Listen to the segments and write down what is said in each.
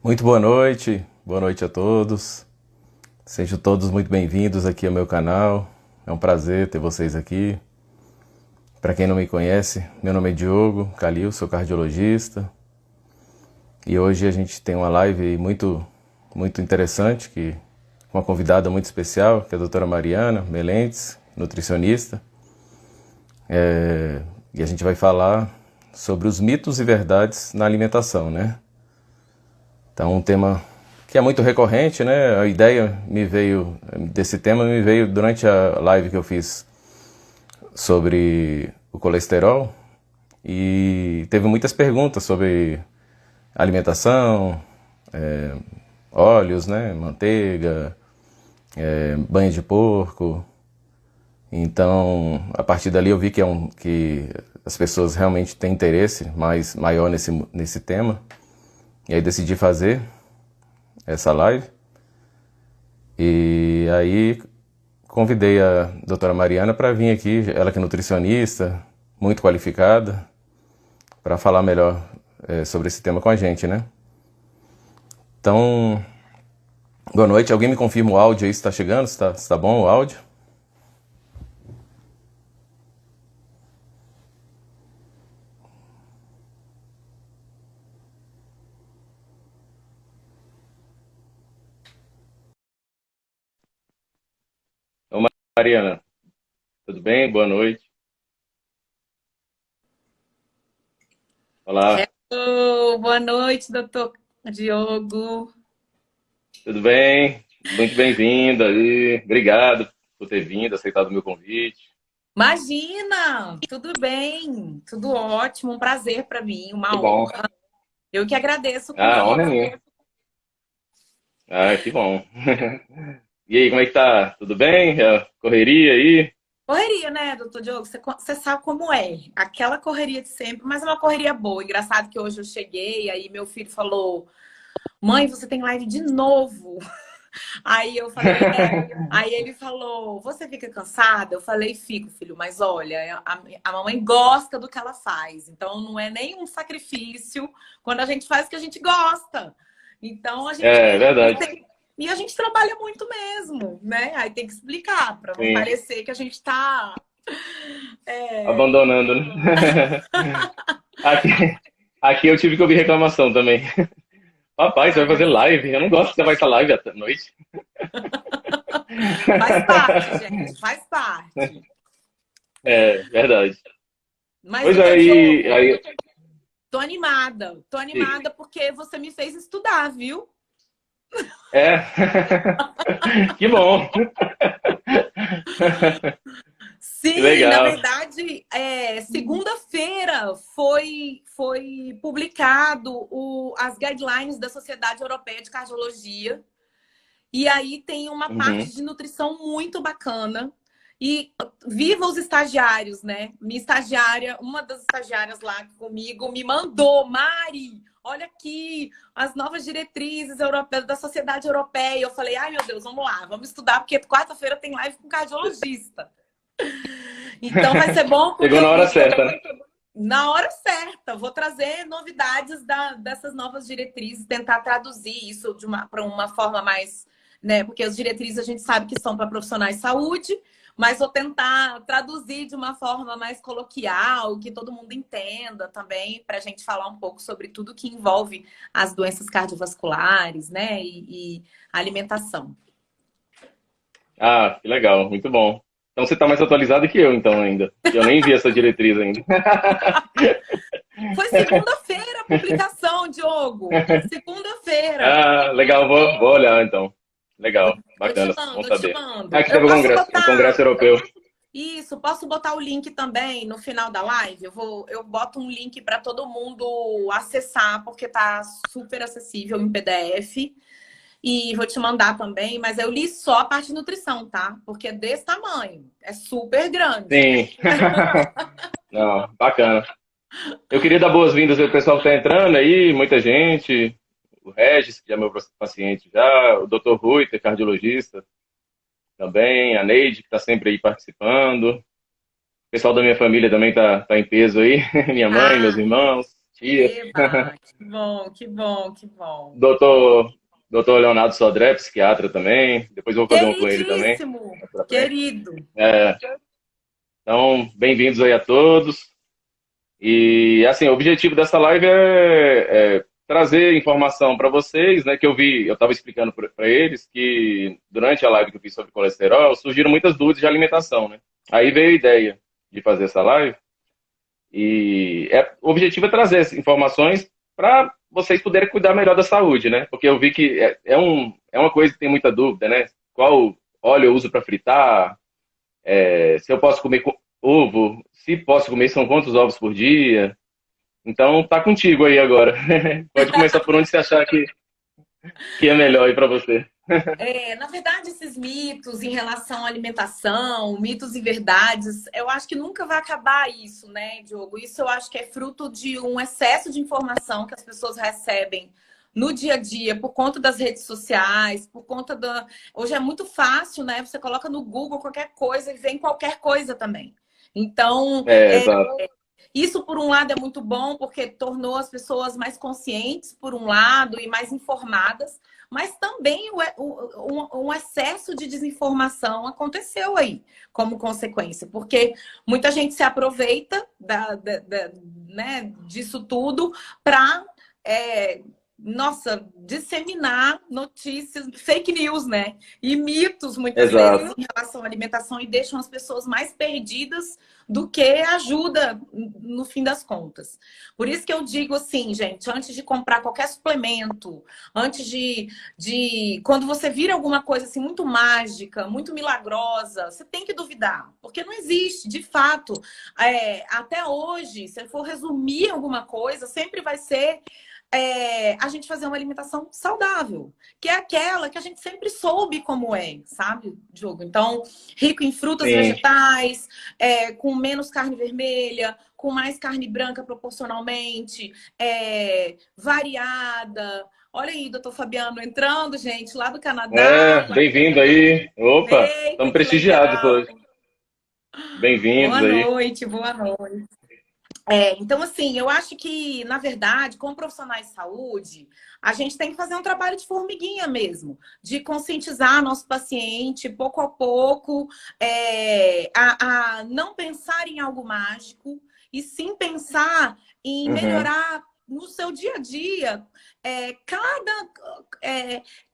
Muito boa noite a todos. Sejam todos muito bem-vindos aqui ao meu canal. É um prazer ter vocês aqui. Para quem não me conhece, meu nome é Diogo Calil, sou cardiologista. E hoje a gente tem uma live muito interessante, com uma convidada muito especial, que é a doutora Mariana Melentes, nutricionista. E a gente vai falar sobre os mitos e verdades na alimentação, né? Então, um tema que é muito recorrente, né? A ideia desse tema me veio durante a live que eu fiz sobre o colesterol e teve muitas perguntas sobre alimentação, óleos, né? Manteiga, banha de porco. Então, a partir dali eu vi que as pessoas realmente têm interesse maior nesse tema. E aí decidi fazer essa live. E aí convidei a doutora Mariana para vir aqui, ela que é nutricionista, muito qualificada, para falar melhor sobre esse tema com a gente, né? Então, boa noite. Alguém me confirma o áudio aí se está chegando? Se tá bom o áudio? Ô, Mariana, tudo bem? Boa noite. Olá, Hello, boa noite, doutor Diogo. tudo bem? Muito bem-vinda aí. Obrigado por ter vindo, aceitado o meu convite. Imagina, tudo bem, tudo ótimo, um prazer para mim, Que uma bom. honra. Eu que agradeço o Ah, honra é convite. minha. Ah, que bom. E aí, como é que tá? Tudo bem? Correria aí? Correria, né, doutor Diogo? Você sabe como é. Aquela correria de sempre, mas é uma correria boa. Engraçado que hoje eu cheguei, aí meu filho falou: Mãe, você tem live de novo. Aí eu falei, Aí ele falou, você fica cansada? Eu falei, fico, filho, mas olha, a mamãe gosta do que ela faz. Então não é nenhum sacrifício quando a gente faz o que a gente gosta. Então a gente É, verdade. e a gente trabalha muito mesmo, né? Aí tem que explicar para não Sim. parecer que a gente está Abandonando, né? Aqui, aqui eu tive que ouvir reclamação também. Papai, você vai fazer live? Eu não gosto que você vai essa live à noite. faz parte, gente, faz parte. É, verdade. Mas, Pois doutor Diogo, aí, tô animada. Tô diga. animada porque você me fez estudar, viu? É. Que bom. Que Sim, na legal. verdade, segunda-feira foi publicado as guidelines da Sociedade Europeia de Cardiologia. E aí tem uma Uhum. parte de nutrição muito bacana. E viva os estagiários, né? Minha estagiária, uma das estagiárias lá comigo, me mandou, Mari, olha aqui, as novas diretrizes europeias da Sociedade Europeia. Eu falei, ai meu Deus, vamos lá, vamos estudar, porque quarta-feira tem live com cardiologista. Então vai ser bom porque Chegou na eu hora vou, certa, né? na hora certa, vou trazer novidades dessas novas diretrizes, tentar traduzir isso para uma forma mais, né? Porque as diretrizes a gente sabe que são para profissionais de saúde, mas vou tentar traduzir de uma forma mais coloquial, que todo mundo entenda também, para a gente falar um pouco sobre tudo que envolve as doenças cardiovasculares, né? E alimentação. Ah, que legal, muito bom. Então você está mais atualizado que eu, então, ainda. Eu nem vi essa diretriz ainda. Foi segunda-feira a publicação, Diogo. Segunda-feira. Ah, legal, vou olhar então. Legal, Eu te bacana, bom mando, eu te saber. Ah, mando. que Eu teve posso o Congresso botar Europeu. isso, posso botar o link também no final da live. Eu boto um link para todo mundo acessar, porque tá super acessível em PDF. E vou te mandar também, mas eu li só a parte de nutrição, tá? Porque é desse tamanho, é super grande. Sim. Não, bacana. Eu queria dar boas-vindas ao pessoal que está entrando aí, muita gente. O Regis, que é meu paciente já, o Dr. Rui, que é cardiologista também, a Neide, que está sempre aí participando. O pessoal da minha família também tá em peso aí, minha mãe, meus Ah, irmãos. Tia. Eba, que bom, que bom, que bom. Doutor, doutor Leonardo Sodré, psiquiatra também. Depois eu vou fazer um com ele também, Queridíssimo, mais pra frente. querido. É, então, bem-vindos aí a todos. E, assim, o objetivo dessa live é trazer informação para vocês, né? Que eu estava explicando para eles que durante a live que eu fiz sobre colesterol, surgiram muitas dúvidas de alimentação, né? Aí veio a ideia de fazer essa live. E o objetivo é trazer essas informações para vocês poderem cuidar melhor da saúde, né? Porque eu vi que é uma coisa que tem muita dúvida, né? Qual óleo eu uso para fritar? Se eu posso comer ovo? Se posso comer, são quantos ovos por dia? Então, tá contigo aí agora. Pode começar por onde você achar que é melhor aí para você. Na verdade, esses mitos em relação à alimentação, mitos e verdades, eu acho que nunca vai acabar isso, né, Diogo? Isso eu acho que é fruto de um excesso de informação que as pessoas recebem no dia a dia, por conta das redes sociais, por conta da... Hoje é muito fácil, né? Você coloca no Google qualquer coisa e vem qualquer coisa também. Então, Exato. isso, por um lado, é muito bom, porque tornou as pessoas mais conscientes, por um lado, e mais informadas, mas também um excesso de desinformação aconteceu aí, como consequência, porque muita gente se aproveita né, disso tudo para, disseminar notícias, fake news, né? E mitos, muitas vezes, Exato. em relação à alimentação e deixam as pessoas mais perdidas do que ajuda no fim das contas. Por isso que eu digo assim, gente, antes de comprar qualquer suplemento, antes quando você vira alguma coisa assim muito mágica, muito milagrosa, você tem que duvidar, porque não existe, de fato. Até hoje, se eu for resumir alguma coisa, sempre vai ser a gente fazer uma alimentação saudável, que é aquela que a gente sempre soube como é, sabe, Diogo? Então, rico em frutas, Sim. vegetais, com menos carne vermelha, com mais carne branca proporcionalmente, variada. Olha aí, doutor Fabiano entrando, gente, lá do Canadá. Bem-vindo aí. Opa, Eita, estamos que prestigiados legal! hoje. Bem-vindos Boa aí. noite, boa noite. Então, assim, eu acho que, na verdade, como profissionais de saúde, a gente tem que fazer um trabalho de formiguinha mesmo, de conscientizar nosso paciente, pouco a pouco, a não pensar em algo mágico, e sim pensar em Uhum. melhorar no seu dia a dia.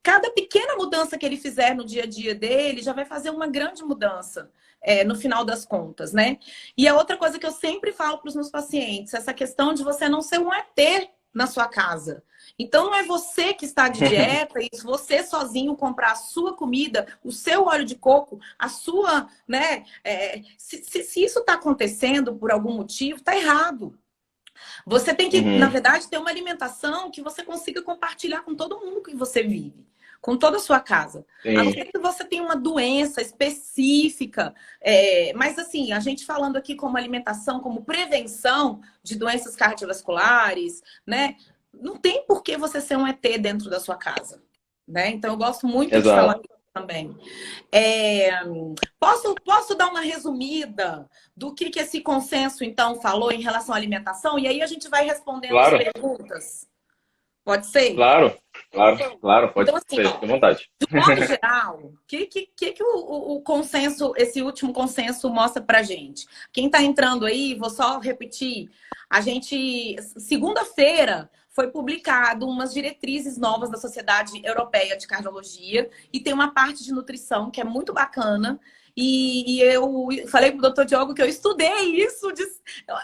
Cada pequena mudança que ele fizer no dia a dia dele já vai fazer uma grande mudança. No final das contas, né? E a outra coisa que eu sempre falo para os meus pacientes, essa questão de você não ser um ET na sua casa. Então, não é você que está de dieta e você sozinho comprar a sua comida, o seu óleo de coco, a sua, né? Se isso está acontecendo por algum motivo, está errado. Você tem que, na Uhum. verdade, ter uma alimentação que você consiga compartilhar com todo mundo que você vive, com toda a sua casa. A não Sim. ser que você tenha uma doença específica. Mas, assim, a gente falando aqui como alimentação, como prevenção de doenças cardiovasculares, né? Não tem por que você ser um ET dentro da sua casa, né? Então, eu gosto muito de falar Exato. isso também. É, posso dar uma resumida do que esse consenso, então, falou em relação à alimentação? E aí a gente vai respondendo as Claro, perguntas. Pode ser? claro, claro, pode Então, assim, ser, ó, fique à vontade. de modo geral, o que o consenso, esse último consenso mostra pra gente? Quem está entrando aí, vou só repetir, segunda-feira, foi publicado umas diretrizes novas da Sociedade Europeia de Cardiologia e tem uma parte de nutrição que é muito bacana. E eu falei pro doutor Diogo que eu estudei isso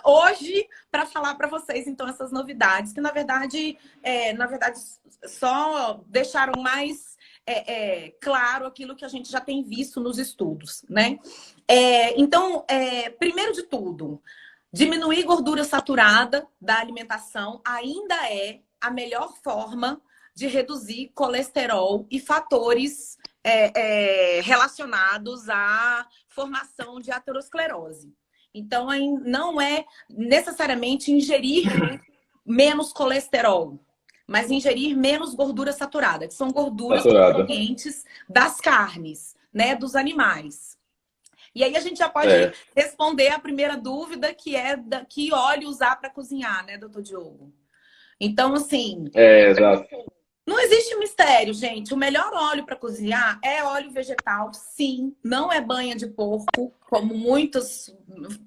hoje para falar para vocês, então, essas novidades, que na verdade só deixaram mais claro aquilo que a gente já tem visto nos estudos, né? Então, primeiro de tudo, diminuir gordura saturada da alimentação ainda é a melhor forma de reduzir colesterol e fatores relacionados à formação de aterosclerose. Então, não é necessariamente ingerir menos colesterol, mas ingerir menos gordura saturada, que são gorduras Saturada. provenientes das carnes, né, dos animais. E aí a gente já pode É, responder a primeira dúvida, que é que óleo usar para cozinhar, né, doutor Diogo? Então, assim, exato. não existe mistério, gente. O melhor óleo para cozinhar é óleo vegetal, sim. Não é banha de porco, como muitos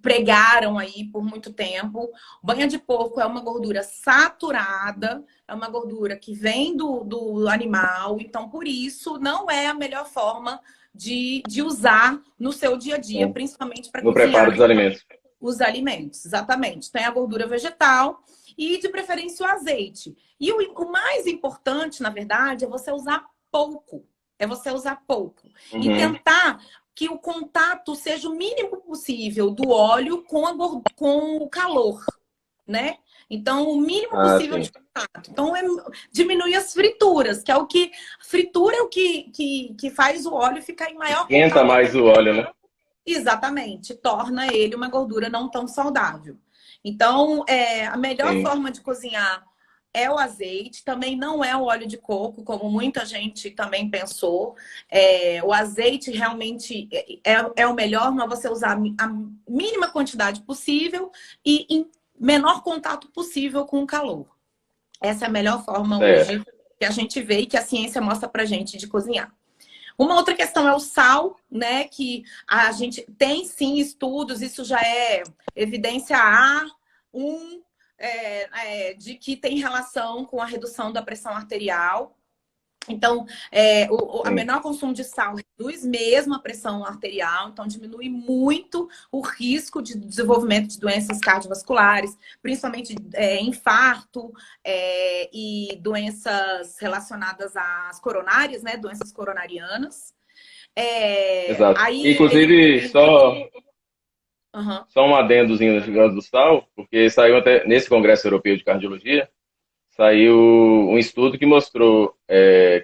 pregaram aí por muito tempo. Banha de porco é uma gordura saturada, é uma gordura que vem do animal. Então, por isso, não é a melhor forma de usar no seu dia a dia, Sim. principalmente para No preparo cozinhar dos alimentos. os alimentos. Exatamente. Tem a gordura vegetal e, de preferência, o azeite. E o mais importante, na verdade, é você usar pouco. É você usar pouco. E Uhum. tentar que o contato seja o mínimo possível do óleo com o calor, né? Então, o mínimo Ah, possível sim. de contato. Então, diminuir as frituras, que é o que... Fritura é o que faz o óleo ficar em maior Esquenta contato. mais o óleo, né? Exatamente. Torna ele uma gordura não tão saudável. Então, a melhor Sim. forma de cozinhar é o azeite, também não é o óleo de coco, como muita gente também pensou. O azeite realmente é o melhor, mas você usar a mínima quantidade possível e em menor contato possível com o calor. Essa é a melhor forma Certo. hoje que a gente vê e que a ciência mostra pra gente de cozinhar. Uma outra questão é o sal, né? Que a gente tem sim estudos, isso já é evidência A1, de que tem relação com a redução da pressão arterial. Então, a Sim. menor consumo de sal reduz mesmo a pressão arterial, então diminui muito o risco de desenvolvimento de doenças cardiovasculares, principalmente infarto e doenças relacionadas às coronárias, né? Doenças coronarianas. Exato. Aí Inclusive, Uhum. só um adendozinho nesse negócio do sal, porque saiu até nesse Congresso Europeu de Cardiologia, saiu um estudo que mostrou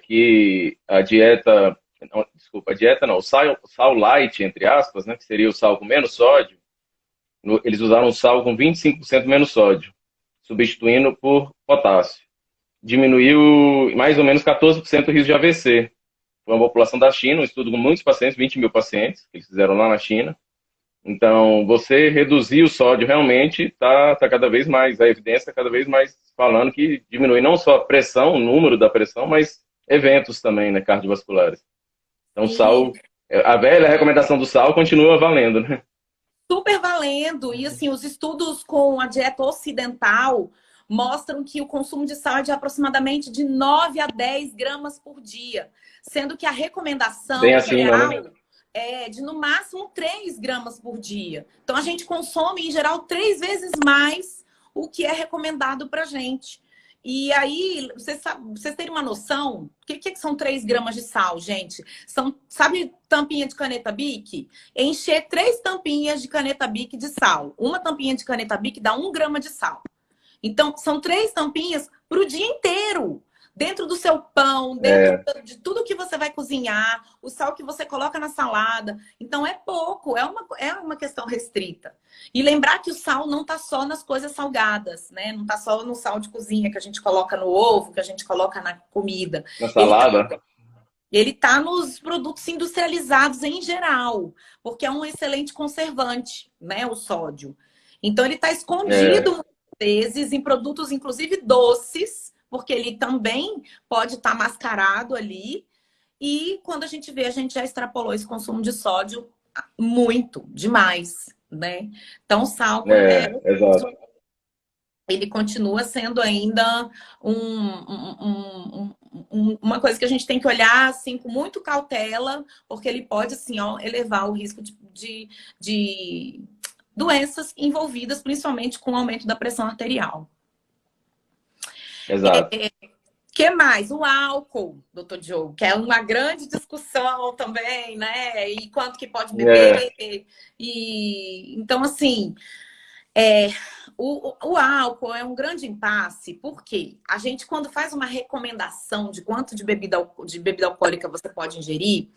que a dieta, não, desculpa, a dieta não, o sal light, entre aspas, né, que seria o sal com menos sódio, eles usaram um sal com 25% menos sódio, substituindo por potássio. Diminuiu mais ou menos 14% o risco de AVC. Foi uma população da China, um estudo com muitos pacientes, 20 mil pacientes, que eles fizeram lá na China. Então, você reduzir o sódio realmente tá cada vez mais, a evidência está cada vez mais falando que diminui não só a pressão, o número da pressão, mas eventos também, né, cardiovasculares. Então, E sal, a velha recomendação do sal continua valendo, né? super valendo. E assim, os estudos com a dieta ocidental mostram que o consumo de sal é de aproximadamente de 9 a 10 gramas por dia, sendo que a Bem recomendação acima, geral né? é de no máximo 3 gramas por dia. Então a gente consome, em geral, 3 vezes mais o que é recomendado para gente. E aí, vocês terem uma noção, o que são 3 gramas de sal, gente? São, sabe, tampinha de caneta Bic? Encher 3 tampinhas de caneta Bic de sal. Uma tampinha de caneta Bic dá 1 grama de sal. Então, são 3 tampinhas para o dia inteiro. Dentro do seu pão, dentro de tudo que você vai cozinhar, o sal que você coloca na salada. Então, é pouco, é uma questão restrita. E lembrar que o sal não está só nas coisas salgadas, né? Não está só no sal de cozinha que a gente coloca no ovo, que a gente coloca na comida. Na Ele tá salada. ele está nos produtos industrializados em geral, porque é um excelente conservante, né? O sódio. Então, ele está É, escondido muitas vezes em produtos, inclusive doces, porque ele também pode estar mascarado ali. E quando a gente vê, a gente já extrapolou esse consumo de sódio muito, demais, né? Então, o sal exato. ele continua sendo ainda uma coisa que a gente tem que olhar assim com muito cautela, porque ele pode assim, ó, elevar o risco de doenças envolvidas, principalmente com o aumento da pressão arterial. Exato. Que mais? O álcool, doutor Diogo, que é uma grande discussão também, né? E quanto que pode É, beber. Então, assim, o álcool é um grande impasse, porque a gente, quando faz uma recomendação de quanto de bebida alcoólica você pode ingerir,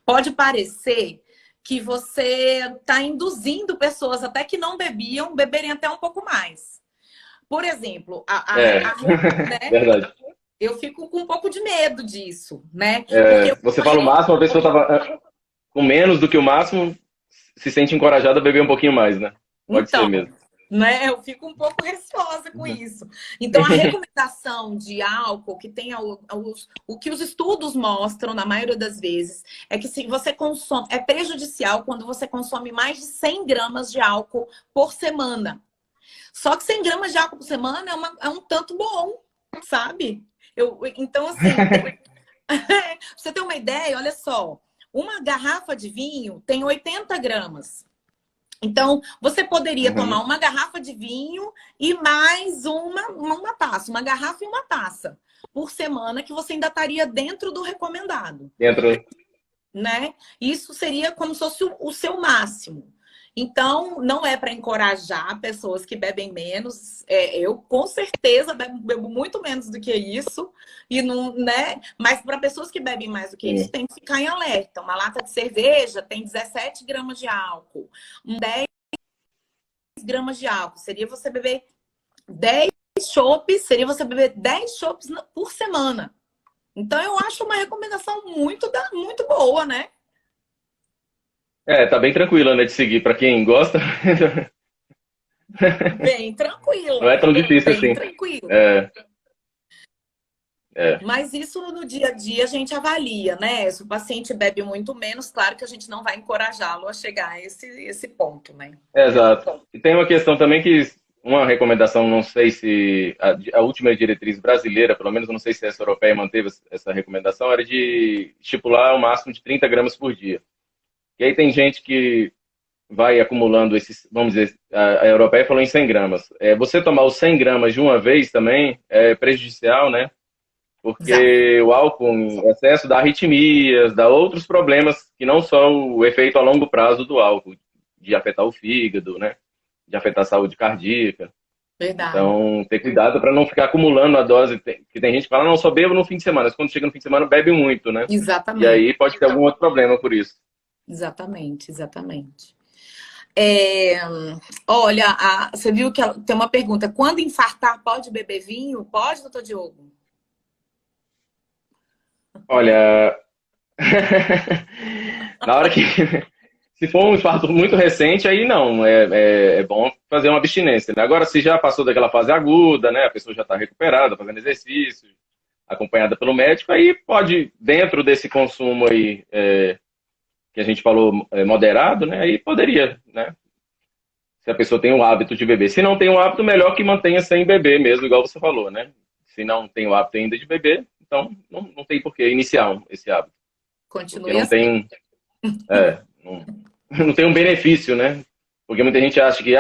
pode parecer que você está induzindo pessoas até que não bebiam, beberem até um pouco mais. Por exemplo, né? verdade. Eu fico com um pouco de medo disso, né? Porque Você fala o máximo, a pessoa estava com menos do que o máximo, se sente encorajado a beber um pouquinho mais, né? Pode ser Então, mesmo. né, eu fico um pouco receosa com isso. Então, a recomendação de álcool, que tem o que os estudos mostram, na maioria das vezes, é que se você consome, é prejudicial quando você consome mais de 100 gramas de álcool por semana. Só que 100 gramas de álcool por semana é um tanto bom, sabe? Então, assim, pra você ter uma ideia, olha só, uma garrafa de vinho tem 80 gramas. Então, você poderia tomar uma garrafa de vinho e mais uma taça, uma garrafa e uma taça por semana, que você ainda estaria dentro do recomendado, Dentro. né? Isso seria como se fosse o seu máximo. Então, não é para encorajar pessoas que bebem menos. Eu, com certeza, bebo muito menos do que isso. E não, né? Mas para pessoas que bebem mais do que isso, tem que ficar em alerta. Uma lata de cerveja tem 17 gramas de álcool. 10 gramas de álcool. Seria você beber 10 chopes, seria você beber 10 chopes por semana. Então, eu acho uma recomendação muito boa, né? Tá bem tranquila, né, de seguir. Para quem gosta, Bem não é tranquila. tão difícil Bem assim. tranquila. É. Mas isso no dia a dia a gente avalia, né? Se o paciente bebe muito menos, claro que a gente não vai encorajá-lo a chegar a esse ponto, né? Exato. E tem uma questão também que, uma recomendação, não sei se a última diretriz brasileira, pelo menos, eu não sei se essa europeia manteve essa recomendação, era de estipular o máximo de 30 gramas por dia. E aí tem gente que vai acumulando esses, vamos dizer, a europeia falou em 100 gramas. Você tomar os 100 gramas de uma vez também é prejudicial, né? Exato. Porque o álcool em excesso dá arritmias, dá outros problemas que não só o efeito a longo prazo do álcool, de afetar o fígado, né? De afetar a saúde cardíaca. Verdade. Então, ter cuidado para não ficar acumulando a dose. Que tem gente que fala, não, só bebo no fim de semana. Mas quando chega no fim de semana, bebe muito, né? E Exatamente. aí pode ter algum outro problema por isso. Exatamente. Olha, você viu que tem uma pergunta. Quando infartar, pode beber vinho? Pode, doutor Diogo? Olha, na hora que. Se for um infarto muito recente, aí não. É bom fazer uma abstinência, né? Agora, se já passou daquela fase aguda, né? A pessoa já está recuperada, fazendo exercício, acompanhada pelo médico, aí pode, dentro desse consumo aí, que a gente falou, moderado, né? Aí poderia, né? Se a pessoa tem o hábito de beber. Se não tem o hábito, melhor que mantenha sem beber mesmo, igual você falou, né? Se não tem o hábito ainda de beber, então não tem por que iniciar esse hábito. Porque Continue não assim. tem. Não, não tem um benefício, né? Porque muita gente acha que,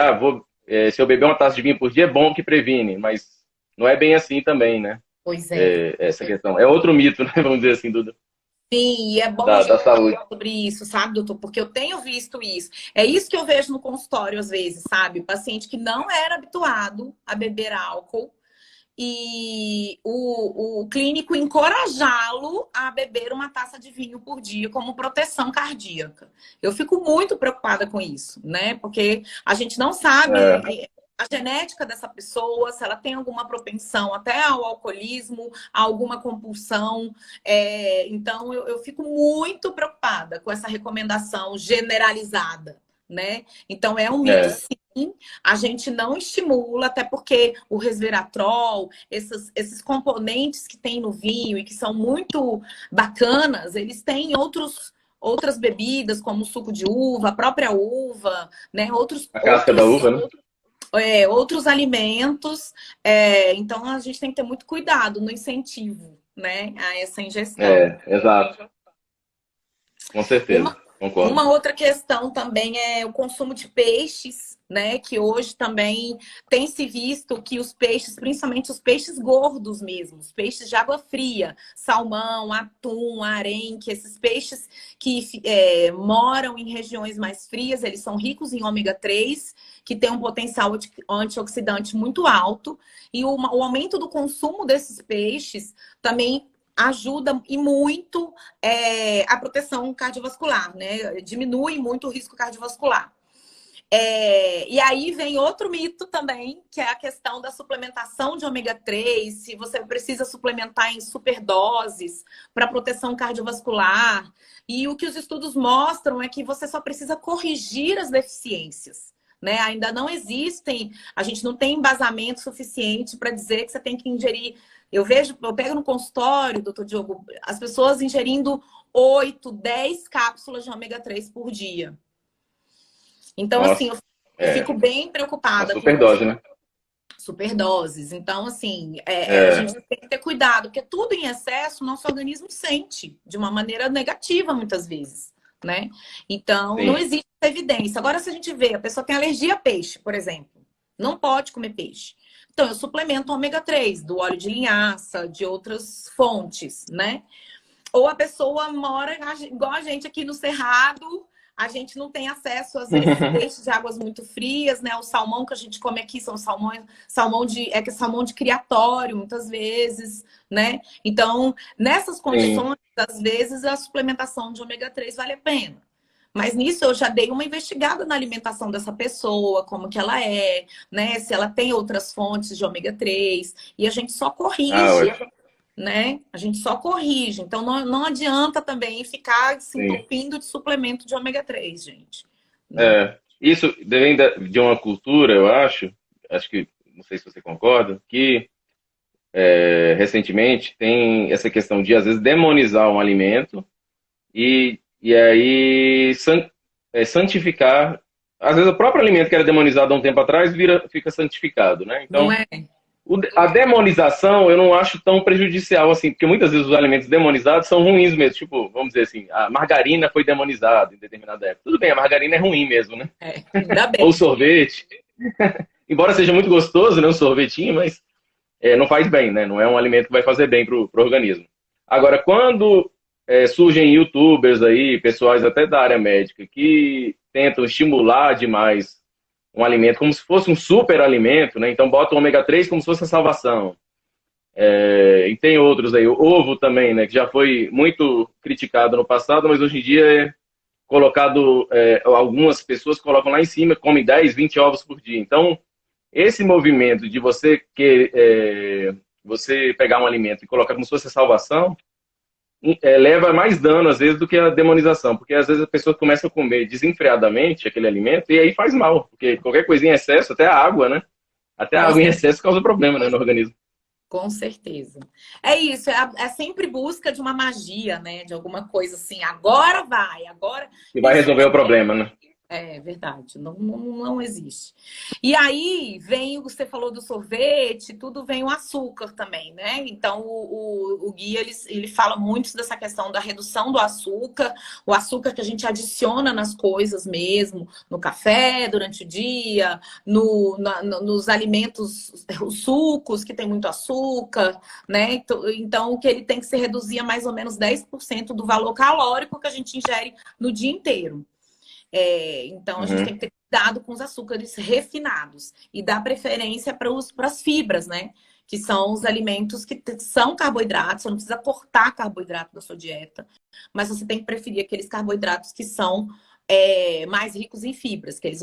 se eu beber uma taça de vinho por dia é bom que previne, mas não é bem assim também, né? Pois é. Essa questão. É outro mito, né? Vamos dizer assim, Sim, e é bom a da gente saúde. falar sobre isso, sabe, doutor? Porque eu tenho visto isso. É isso que eu vejo no consultório às vezes, sabe? O paciente que não era habituado a beber álcool e o clínico encorajá-lo a beber uma taça de vinho por dia como proteção cardíaca. Eu fico muito preocupada com isso, né? Porque a gente não sabe a genética dessa pessoa, se ela tem alguma propensão até ao alcoolismo, a alguma compulsão. Então, eu fico muito preocupada com essa recomendação generalizada, né? Então, é um mito, sim. A gente não estimula, até porque o resveratrol, esses componentes que tem no vinho e que são muito bacanas, eles têm outras bebidas, como o suco de uva, a própria uva, né? A casca da uva, né? Outros alimentos. Então, a gente tem que ter muito cuidado no incentivo, né, a essa ingestão. Exato. Com certeza. Concordo. Uma outra questão também é o consumo de peixes, né? Que hoje também tem se visto que os peixes, principalmente os peixes gordos mesmo, os peixes de água fria, salmão, atum, arenque, esses peixes que moram em regiões mais frias, eles são ricos em ômega 3, que tem um potencial antioxidante muito alto, e o aumento do consumo desses peixes também ajuda e muito a proteção cardiovascular, né? Diminui muito o risco cardiovascular. E aí vem outro mito também, que é a questão da suplementação de ômega 3, se você precisa suplementar em superdoses para proteção cardiovascular. E o que os estudos mostram é que você só precisa corrigir as deficiências, né? Ainda não existem, a gente não tem embasamento suficiente para dizer que você tem que ingerir. Eu pego no consultório, doutor Diogo, as pessoas ingerindo 8, 10 cápsulas de ômega 3 por dia. Então, assim, Nossa, eu fico bem uma preocupada com superdose, né? superdoses. Então, assim, a É, gente tem que ter cuidado, porque tudo em excesso, nosso organismo sente de uma maneira negativa, muitas vezes, né? Então, não sim. existe evidência. Agora, se a gente vê, a pessoa tem alergia a peixe, por exemplo, não pode comer peixe. Então, eu suplemento ômega 3 do óleo de linhaça, de outras fontes, né? Ou a pessoa mora igual a gente aqui no Cerrado, a gente não tem acesso, às vezes, peixes de águas muito frias, né? O salmão que a gente come aqui são salmão de criatório, muitas vezes, né? Então, nessas Sim. condições, às vezes, a suplementação de ômega 3 vale a pena. Mas nisso eu já dei uma investigada na alimentação dessa pessoa, como que ela é, né? Se ela tem outras fontes de ômega 3, e a gente só Ah, corrige, ótimo. né? A gente só corrige. Então, não adianta também ficar se Sim. entupindo de suplemento de ômega 3, gente. Né? É, isso vem de uma cultura, eu acho que, não sei se você concorda, que recentemente tem essa questão de, às vezes, demonizar um alimento e aí santificar. Às vezes, o próprio alimento que era demonizado há um tempo atrás fica santificado, né? Não Então, é? a demonização eu não acho tão prejudicial assim, porque muitas vezes os alimentos demonizados são ruins mesmo. Tipo, vamos dizer assim, a margarina foi demonizada em determinada época. Tudo bem, a margarina é ruim mesmo, né? Ainda Ou o bem. sorvete. Embora seja muito gostoso, né, o sorvetinho, mas não faz bem, né? Não é um alimento que vai fazer bem pro organismo. Agora, quando surgem YouTubers aí, pessoais até da área médica, que tentam estimular demais um alimento como se fosse um super alimento, né? Então bota o ômega 3 como se fosse a salvação. E tem outros aí, o ovo também, né? Que já foi muito criticado no passado, mas hoje em dia é colocado, algumas pessoas colocam lá em cima, comem 10, 20 ovos por dia. Então, esse movimento de você pegar um alimento e colocar como se fosse a salvação, leva mais dano, às vezes, do que a demonização. Porque, às vezes, a pessoa começa a comer desenfreadamente aquele alimento e aí faz mal. Porque qualquer coisinha em excesso, até a água, né? Até a Com água em certeza. excesso causa problema, né, no organismo. Com certeza. É isso, é sempre busca de uma magia, né? De alguma coisa assim, agora vai, agora. E vai Isso resolver o problema, né? é verdade, não existe. E aí vem, você falou do sorvete, tudo vem o açúcar também, né? Então o guia ele fala muito dessa questão da redução do açúcar, o açúcar que a gente adiciona nas coisas mesmo, no café durante o dia, nos alimentos, os sucos que tem muito açúcar, né? Então o que ele tem que se reduzir a mais ou menos 10% do valor calórico que a gente ingere no dia inteiro. Então, a gente tem Uhum. que ter cuidado com os açúcares refinados e dar preferência para as fibras, né? Que são os alimentos que são carboidratos, você não precisa cortar carboidrato da sua dieta, mas você tem que preferir aqueles carboidratos que são mais ricos em fibras, que eles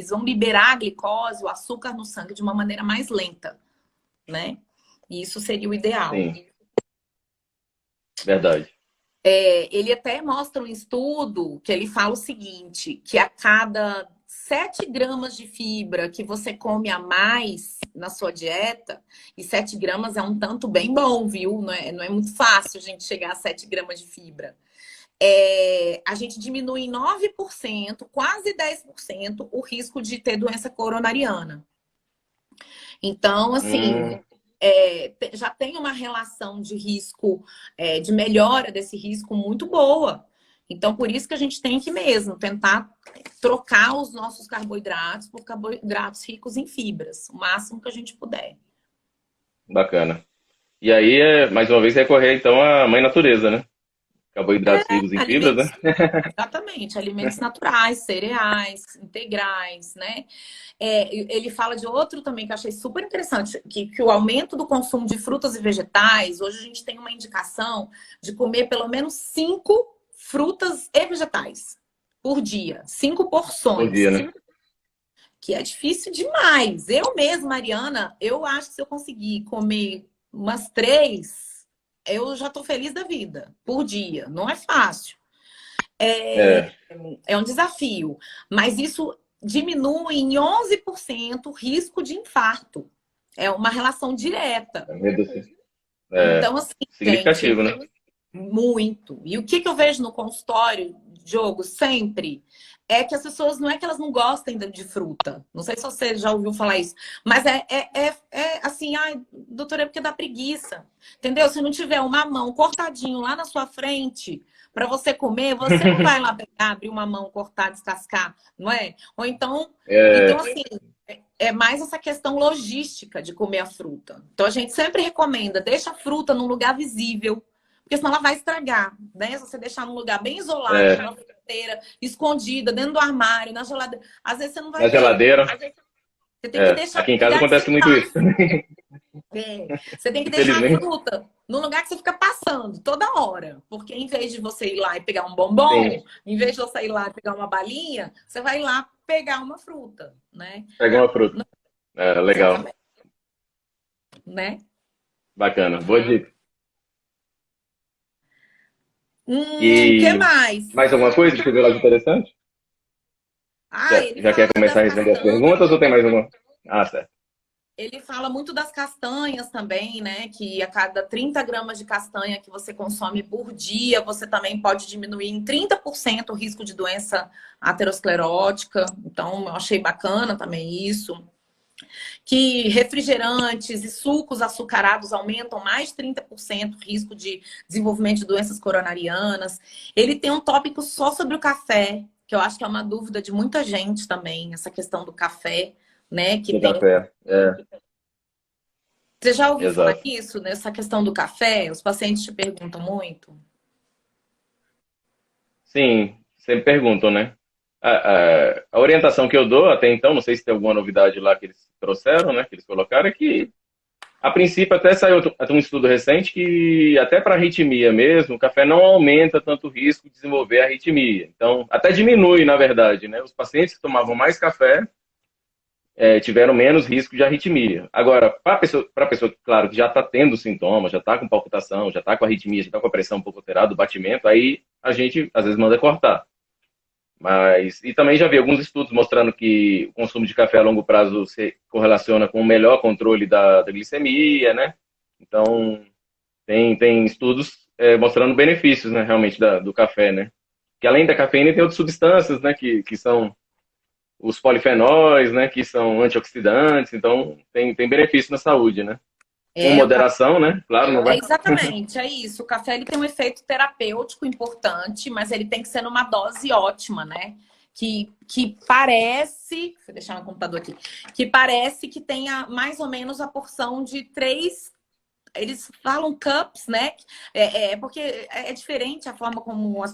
vão liberar a glicose, o açúcar no sangue de uma maneira mais lenta, né? E isso seria o ideal. Sim, verdade. Ele até mostra um estudo que ele fala o seguinte, que a cada 7 gramas de fibra que você come a mais na sua dieta, e 7 gramas é um tanto bem bom, viu? Não é muito fácil a gente chegar a 7 gramas de fibra. A gente diminui em 9%, quase 10%, o risco de ter doença coronariana. Então, assim, Hum, já tem uma relação de risco, de melhora desse risco muito boa. Então, por isso que a gente tem que mesmo tentar trocar os nossos carboidratos por carboidratos ricos em fibras, o máximo que a gente puder. bacana. E aí, mais uma vez, recorrer então à mãe natureza, né? Carboidratos ricos em fibras, né? Alimentos, exatamente, alimentos naturais, cereais, integrais, né? Ele fala de outro também que eu achei super interessante, que o aumento do consumo de frutas e vegetais, hoje a gente tem uma indicação de comer pelo menos 5 frutas e vegetais por dia, 5 Por porções. dia, né? que é difícil demais. Eu mesma, Mariana, eu acho que se eu conseguir comer umas 3, eu já tô feliz da vida, por dia. Não é fácil. É, É um desafio. Mas isso diminui em 11% o risco de infarto. É uma relação direta. é Então, assim, gente, significativo, né? muito. E o que eu vejo no consultório, Diogo, sempre, é que as pessoas, não é que elas não gostem de fruta. Não sei se você já ouviu falar isso. Mas é assim, ai, doutora, é porque dá preguiça. Entendeu? Se não tiver um mamão cortadinho lá na sua frente para você comer, você não vai lá pegar, abrir uma mão, cortar, descascar, não é? Ou então É, assim, é mais essa questão logística de comer a fruta. Então a gente sempre recomenda, deixa a fruta num lugar visível, porque senão ela vai estragar, né? Se você deixar num lugar bem isolado, é, numa fruteira, escondida, dentro do armário, na geladeira, às vezes você não vai na ver. geladeira. Você tem que É, deixar aqui em num casa lugar que você acontece muito isso, passa. Você tem que deixar a infelizmente. fruta num lugar que você fica passando toda hora. Porque em vez de você ir lá e pegar um bombom, Sim, em vez de você ir lá e pegar uma balinha, você vai lá pegar uma fruta, né? pega uma fruta. É, legal, Exatamente, né? bacana, boa dica. Que E mais? mais alguma coisa que você viu lá de interessante? Ah, Já, ele já quer fala começar das a responder as castanhas. perguntas ou tem mais uma? Ah, certo. Ele fala muito das castanhas também, né? Que a cada 30 gramas de castanha que você consome por dia, você também pode diminuir em 30% o risco de doença aterosclerótica. Então, eu achei bacana também isso. Que refrigerantes e sucos açucarados aumentam mais de 30% o risco de desenvolvimento de doenças coronarianas. Ele tem um tópico só sobre o café, que eu acho que é uma dúvida de muita gente também, essa questão do café, né? Que Do tem. café. É, Você já ouviu falar exato. nisso, nessa questão do café? Os pacientes te perguntam muito. Sim, sempre perguntam, né? A orientação que eu dou até então, não sei se tem alguma novidade lá que eles trouxeram, né? Que eles colocaram, é que a princípio até saiu um estudo recente que até para arritmia mesmo, o café não aumenta tanto o risco de desenvolver arritmia. Então, até diminui, na verdade, né? Os pacientes que tomavam mais café tiveram menos risco de arritmia. Agora, para a pessoa, claro, que já está tendo sintomas, já está com palpitação, já está com arritmia, já está com a pressão um pouco alterada, o batimento, aí a gente às vezes manda cortar. Mas, e também já vi alguns estudos mostrando que o consumo de café a longo prazo se correlaciona com o melhor controle da glicemia, né? Então, tem estudos mostrando benefícios, né, realmente, do café, né? Que além da cafeína tem outras substâncias, né, que são os polifenóis, né, que são antioxidantes, então tem benefício na saúde, né? Com O café moderação, né? Claro, não vai. exatamente, é isso. O café ele tem um efeito terapêutico importante, mas ele tem que ser numa dose ótima, né? Que parece, deixa eu deixar meu computador aqui, que parece que tenha mais ou menos a porção de 3. Eles falam cups, né? Porque é diferente a forma como as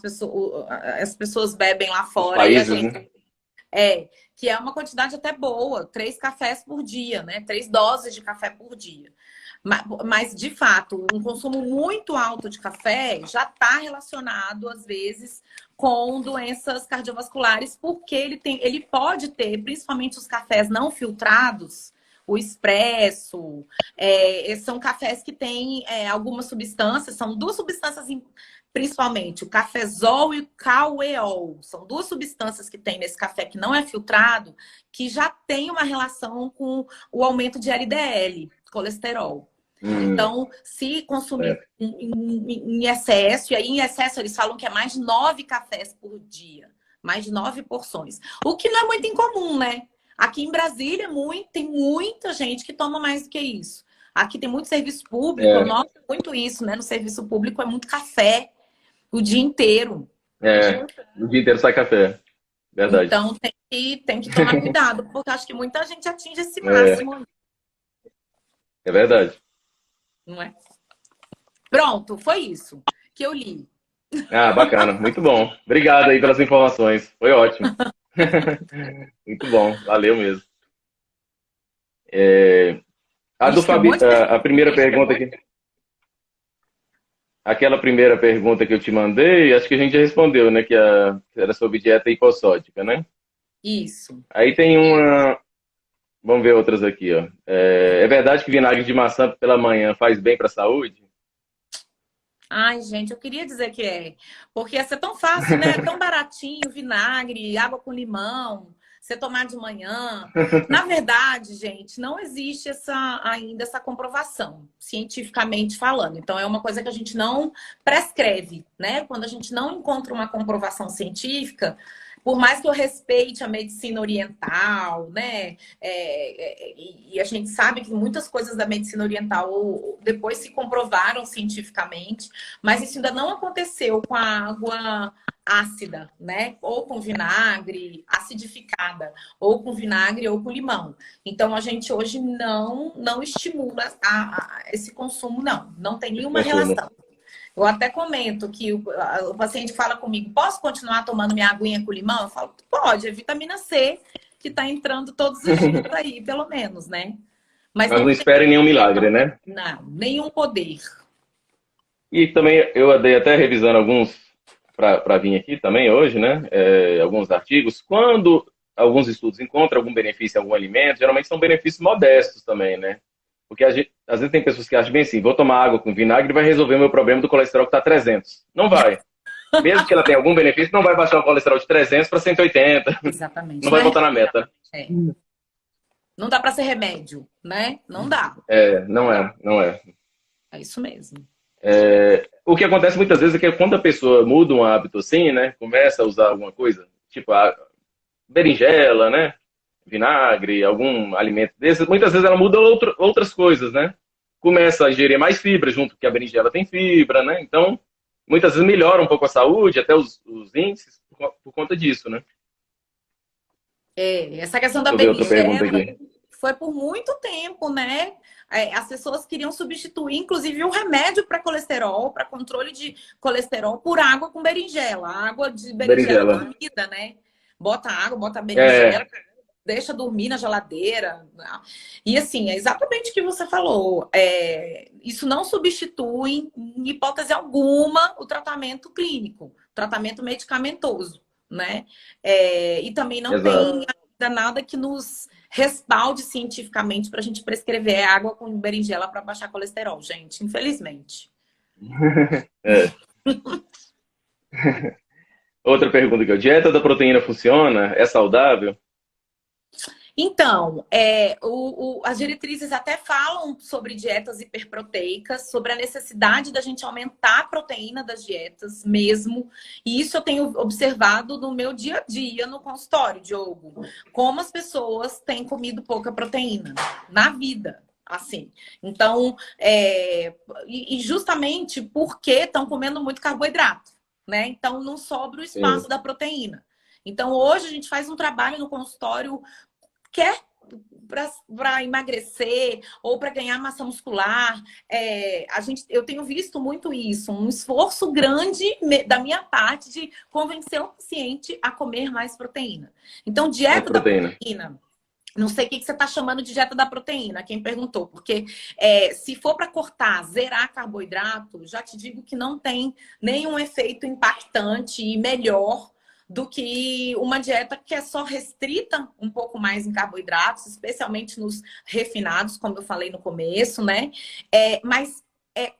pessoas bebem lá Os fora e a países, gente. né? Que é uma quantidade até boa, 3 cafés por dia, né? 3 doses de café por dia. Mas, de fato, um consumo muito alto de café já está relacionado, às vezes, com doenças cardiovasculares, porque ele pode ter, principalmente os cafés não filtrados, o expresso, são cafés que têm algumas substâncias, são 2 substâncias principalmente o cafezol e o caueol. São 2 substâncias que tem nesse café que não é filtrado, que já tem uma relação com o aumento de LDL, colesterol. Hum, Então, se consumir é. em excesso, e aí em excesso eles falam que é mais de 9 cafés por dia, mais de 9 porções. O que não é muito incomum, né? Aqui em Brasília tem muita gente que toma mais do que isso. Aqui tem muito serviço público, eu É, noto muito isso, né? No serviço público é muito café o dia inteiro. o dia inteiro sai café, verdade. Então tem que tomar cuidado, porque acho que muita gente atinge esse É, máximo, é verdade. não é? Pronto, foi isso que eu li. Ah, bacana, muito bom. Obrigado aí pelas informações, foi ótimo. Muito bom, valeu mesmo. A do Ixi, tem um Fabi, monte de a pergunta. primeira pergunta aqui, aquela primeira pergunta que eu te mandei, acho que a gente já respondeu, né? Que era sobre dieta hipossódica, né? Isso. Aí tem uma. Vamos ver outras aqui, ó. É verdade que vinagre de maçã pela manhã faz bem para a saúde? Ai, gente, eu queria dizer que é. Porque ia ser tão fácil, né? Tão baratinho, vinagre, água com limão, você tomar de manhã. Na verdade, gente, não existe ainda essa comprovação, cientificamente falando. Então, é uma coisa que a gente não prescreve, né? Quando a gente não encontra uma comprovação científica, por mais que eu respeite a medicina oriental, né? E a gente sabe que muitas coisas da medicina oriental depois se comprovaram cientificamente, mas isso ainda não aconteceu com a água ácida, né? Ou com vinagre, acidificada, ou com vinagre ou com limão. Então a gente hoje não estimula esse consumo, não tem nenhuma Consumo. relação. Eu até comento que o paciente fala comigo, posso continuar tomando minha aguinha com limão? Eu falo, pode, é vitamina C que está entrando todos os dias aí, pelo menos, né? Mas não não tem espere nenhum milagre, né? não, nenhum poder. E também eu andei até revisando alguns para vir aqui também hoje, né? Alguns artigos. Quando alguns estudos encontram algum benefício em algum alimento, geralmente são benefícios modestos também, né? Porque às vezes tem pessoas que acham bem assim, vou tomar água com vinagre e vai resolver o meu problema do colesterol que está 300. Não vai. Mesmo que ela tenha algum benefício, não vai baixar o colesterol de 300 para 180. Exatamente. Não vai voltar na meta. Não dá para ser remédio, né? Não dá. Não é. É isso mesmo. O que acontece muitas vezes é que quando a pessoa muda um hábito assim, né? Começa a usar alguma coisa, tipo a berinjela, né? Vinagre, algum alimento desses, muitas vezes ela muda outras coisas, né? Começa a ingerir mais fibra, junto que a berinjela tem fibra, né? Então, muitas vezes melhora um pouco a saúde, até os índices, por conta disso, né? Essa questão da Deixa eu ver outra pergunta berinjela aqui. foi por muito tempo, né? As pessoas queriam substituir, inclusive, o remédio para colesterol, para controle de colesterol, por água com berinjela. Água de berinjela Berinjela. dormida, né? Bota água, bota berinjela, deixa dormir na geladeira. E assim, é exatamente o que você falou. Isso não substitui, em hipótese alguma, o tratamento clínico, tratamento medicamentoso, né? E também não Exato. tem ainda nada que nos respalde cientificamente para a gente prescrever água com berinjela para baixar colesterol, gente, infelizmente. Outra pergunta aqui. A dieta da proteína funciona? É saudável? Então, as diretrizes até falam sobre dietas hiperproteicas, sobre a necessidade da gente aumentar a proteína das dietas mesmo. E isso eu tenho observado no meu dia a dia no consultório, Diogo. Como as pessoas têm comido pouca proteína na vida. Assim, então, e justamente porque estão comendo muito carboidrato, né? Então, não sobra o espaço da proteína. Então, hoje a gente faz um trabalho no consultório quer para emagrecer ou para ganhar massa muscular, eu tenho visto muito isso, um esforço grande da minha parte de convencer o paciente a comer mais proteína. Então, dieta da proteína, não sei o que você está chamando de dieta da proteína, quem perguntou, porque se for para cortar, zerar carboidrato, já te digo que não tem nenhum efeito impactante e melhor do que uma dieta que é só restrita um pouco mais em carboidratos, especialmente nos refinados, como eu falei no começo, né? Mas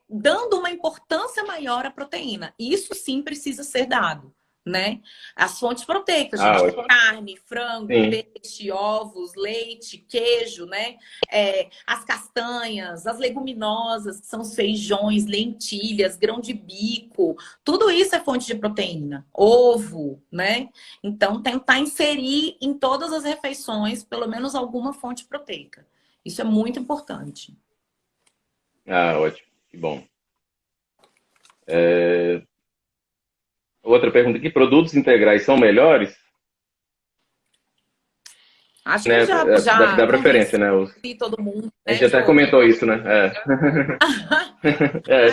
dando uma importância maior à proteína. Isso sim precisa ser dado, né? As fontes proteicas, gente, carne, frango, peixe, ovos, leite, queijo, né? As castanhas, as leguminosas, que são os feijões, lentilhas, grão de bico, tudo isso é fonte de proteína. Ovo, né? Então, tentar inserir em todas as refeições pelo menos alguma fonte proteica. Isso é muito importante. Ótimo, que bom. Outra pergunta aqui, produtos integrais são melhores? Acho que já dá preferência, né? Todo mundo, a gente até comentou isso, né?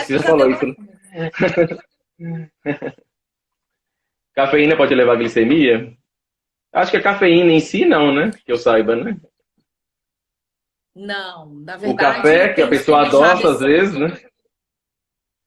Você já falou isso, né? Cafeína pode levar a glicemia? Acho que a cafeína em si não, né? Que eu saiba, né? Não, na verdade... O café, que a pessoa adoça às vezes, né?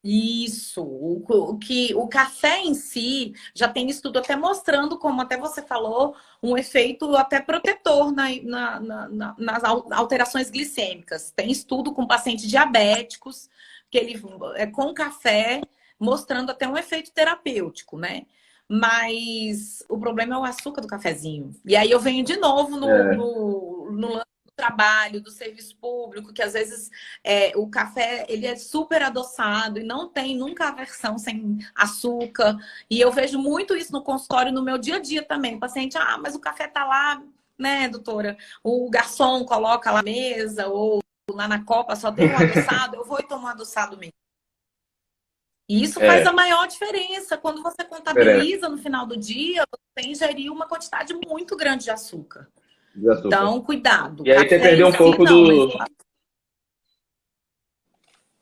Isso, o café em si já tem estudo até mostrando, como até você falou, um efeito até protetor nas alterações glicêmicas. Tem estudo com pacientes diabéticos, que ele é com café, mostrando até um efeito terapêutico, né? Mas o problema é o açúcar do cafezinho. E aí eu venho de novo É, no lance do trabalho, do serviço público, que às vezes o café ele é super adoçado e não tem nunca a versão sem açúcar. E eu vejo muito isso no consultório, no meu dia a dia também. O paciente, mas o café tá lá, né, doutora? O garçom coloca lá na mesa ou lá na copa só tem um adoçado, eu vou e tomo um adoçado mesmo. E isso faz a é, maior diferença. Quando você diferença contabiliza no final do dia, você ingeriu uma quantidade muito grande de açúcar. de açúcar. Então, cuidado. E aí até Café perder em um si, pouco não, mas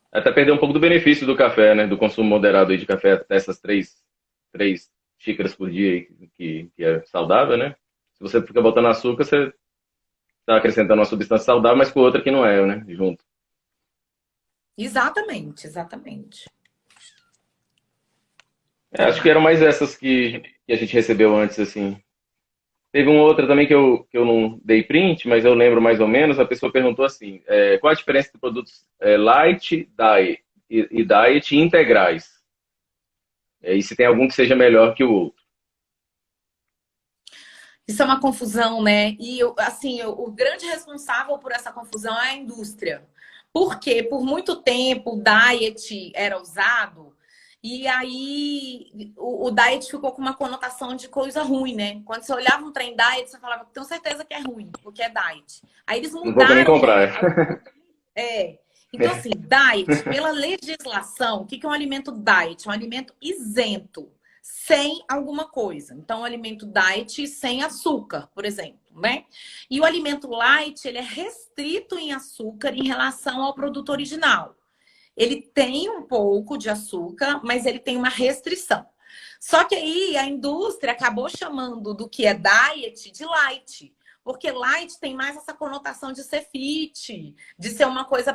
até perder um pouco do benefício do café, né? Do consumo moderado aí de café, até essas três xícaras por dia aí, que é saudável, né? Se você fica botando açúcar, você está acrescentando uma substância saudável, mas com outra que não é, né? Junto. exatamente, exatamente. É, acho que eram mais essas que a gente recebeu antes, assim. Teve uma outra também que eu não dei print, mas eu lembro mais ou menos. A pessoa perguntou assim: qual a diferença entre produtos light, diet e diet integrais? E se tem algum que seja melhor que o outro? Isso é uma confusão, né? E assim, o grande responsável por essa confusão é a indústria. Porque por muito tempo o diet era usado e aí o diet ficou com uma conotação de coisa ruim, né? Quando você olhava um trem diet, você falava, tenho certeza que é ruim, porque é diet. Aí eles Não vou nem mudaram. comprar. Então, assim, diet, pela legislação, o que é um alimento diet? Um alimento isento, sem alguma coisa. Então, um alimento diet sem açúcar, por exemplo, né? E o alimento light, ele é restrito em açúcar em relação ao produto original. Ele tem um pouco de açúcar, mas ele tem uma restrição. Só que aí a indústria acabou chamando do que é diet de light. Porque light tem mais essa conotação de ser fit, de ser uma coisa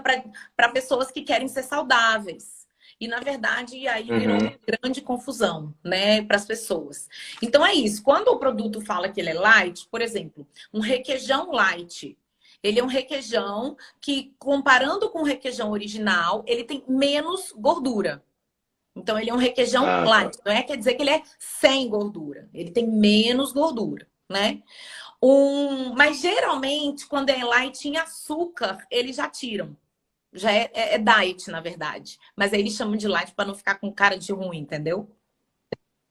para pessoas que querem ser saudáveis. E, na verdade, aí virou Uhum. uma grande confusão, né, para as pessoas. Então, é isso. Quando o produto fala que ele é light, por exemplo, um requeijão light, ele é um requeijão que, comparando com o requeijão original, ele tem menos gordura. Então, ele é um requeijão Ah, tá. light. Não é quer dizer que ele é sem gordura. Ele tem menos gordura, né? Mas geralmente, quando é light em açúcar, eles já tiram. Já é diet, na verdade. Mas aí eles chamam de light para não ficar com cara de ruim, entendeu?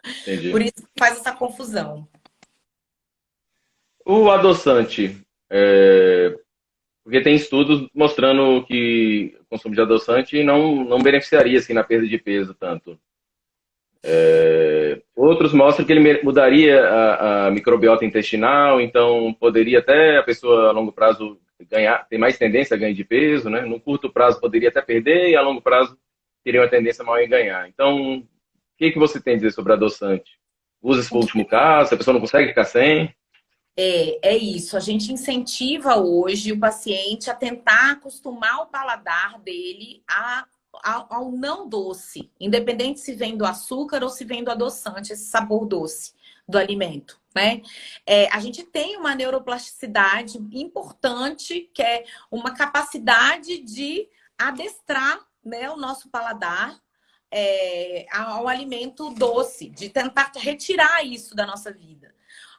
Por Entendi. isso que faz essa confusão. O adoçante, porque tem estudos mostrando que o consumo de adoçante não beneficiaria assim, na perda de peso tanto. Outros mostram que ele mudaria a microbiota intestinal, então poderia até a pessoa a longo prazo ganhar, tem mais tendência a ganhar de peso, né? No curto prazo poderia até perder e a longo prazo teria uma tendência maior em ganhar. Então, o que você tem a dizer sobre adoçante? Usa esse O por último caso, se a pessoa não consegue ficar sem? É isso. A gente incentiva hoje o paciente a tentar acostumar o paladar dele ao não doce, independente se vem do açúcar ou se vem do adoçante, esse sabor doce do alimento, né? A gente tem uma neuroplasticidade importante, que é uma capacidade de adestrar, né, o nosso paladar ao alimento doce, de tentar retirar isso da nossa vida.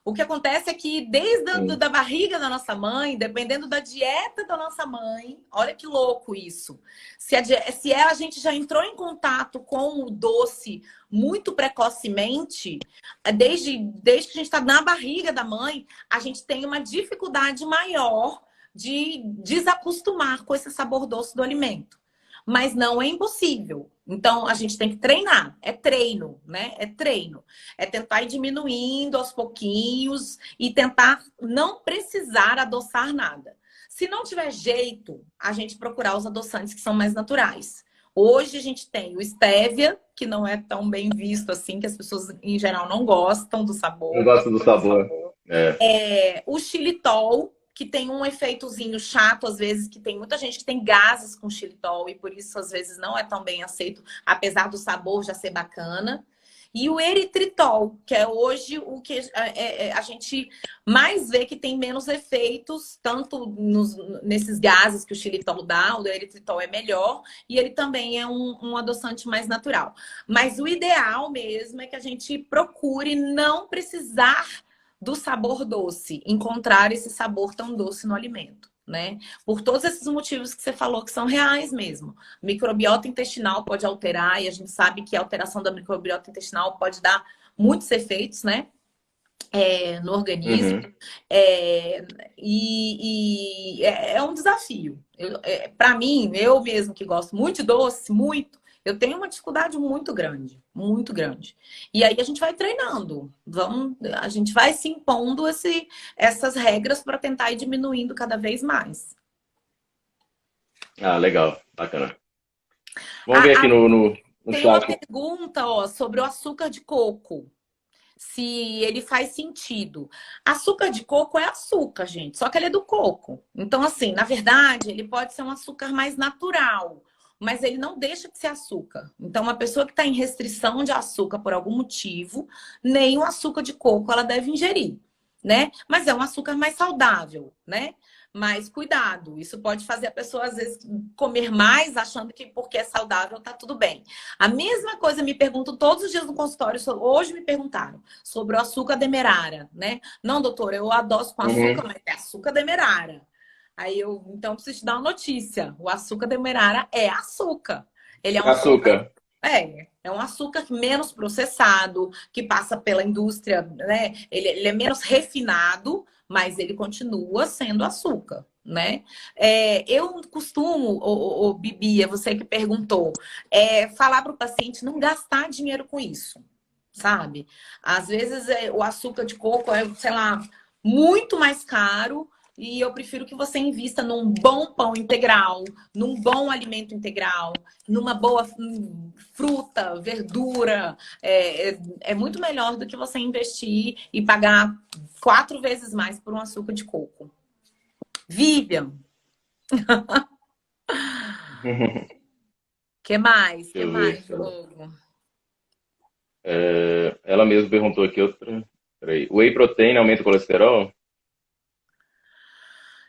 O que acontece é que desde Sim. da barriga da nossa mãe, dependendo da dieta da nossa mãe, olha que louco isso. Se a gente já entrou em contato com o doce muito precocemente, desde que a gente está na barriga da mãe, a gente tem uma dificuldade maior de desacostumar com esse sabor doce do alimento. Mas não é impossível. Então, a gente tem que treinar. É treino, né? É treino. É tentar ir diminuindo aos pouquinhos e tentar não precisar adoçar nada. Se não tiver jeito, a gente procurar os adoçantes que são mais naturais. Hoje a gente tem o stevia, que não é tão bem visto assim, que as pessoas em geral não gostam do Não sabor. gosto do sabor. É. O xilitol, que tem um efeitozinho chato, às vezes, que tem muita gente que tem gases com xilitol e por isso, às vezes, não é tão bem aceito, apesar do sabor já ser bacana. E o eritritol, que é hoje o que a gente mais vê que tem menos efeitos, tanto nesses gases que o xilitol dá, o eritritol é melhor, e ele também é um adoçante mais natural. Mas o ideal mesmo é que a gente procure não precisar do sabor doce, encontrar esse sabor tão doce no alimento, né? Por todos esses motivos que você falou que são reais mesmo. Microbiota intestinal pode alterar e a gente sabe que a alteração da microbiota intestinal pode dar muitos efeitos, né? No organismo. Uhum. É um desafio. Para mim, eu mesmo que gosto muito de doce, muito, eu tenho uma dificuldade muito grande, muito grande. E aí a gente vai treinando, a gente vai se impondo essas regras para tentar ir diminuindo cada vez mais. Ah, legal, bacana. Vamos ver aqui no Tem uma chat. pergunta, ó, sobre o açúcar de coco. Se ele faz sentido. Açúcar de coco é açúcar, gente, só que ele é do coco. Então, assim, na verdade, ele pode ser um açúcar mais natural, mas ele não deixa de ser açúcar. Então, uma pessoa que está em restrição de açúcar por algum motivo, nem o açúcar de coco ela deve ingerir, né? Mas é um açúcar mais saudável, né? Mas cuidado, isso pode fazer a pessoa, às vezes, comer mais, achando que porque é saudável tá tudo bem. A mesma coisa me perguntam todos os dias no consultório, hoje me perguntaram sobre o açúcar demerara, né? Não, doutora, eu adoço com açúcar, Uhum. mas é açúcar demerara. Aí então, preciso te dar uma notícia. O açúcar demerara é açúcar. Ele é um açúcar. Açúcar. É um açúcar menos processado, que passa pela indústria, né? Ele é menos refinado, mas ele continua sendo açúcar, né? Eu costumo, Bibi, é você que perguntou, falar para o paciente não gastar dinheiro com isso, sabe? Às vezes o açúcar de coco é, sei lá, muito mais caro. E eu prefiro que você invista num bom pão integral, num bom alimento integral, numa boa fruta, verdura. É muito melhor do que você investir e pagar 4 vezes mais por um açúcar de coco. Vivian, que mais? Deixa Que eu ver. mais, Diogo? Ela mesma perguntou aqui outra. Peraí. Whey protein aumenta o colesterol?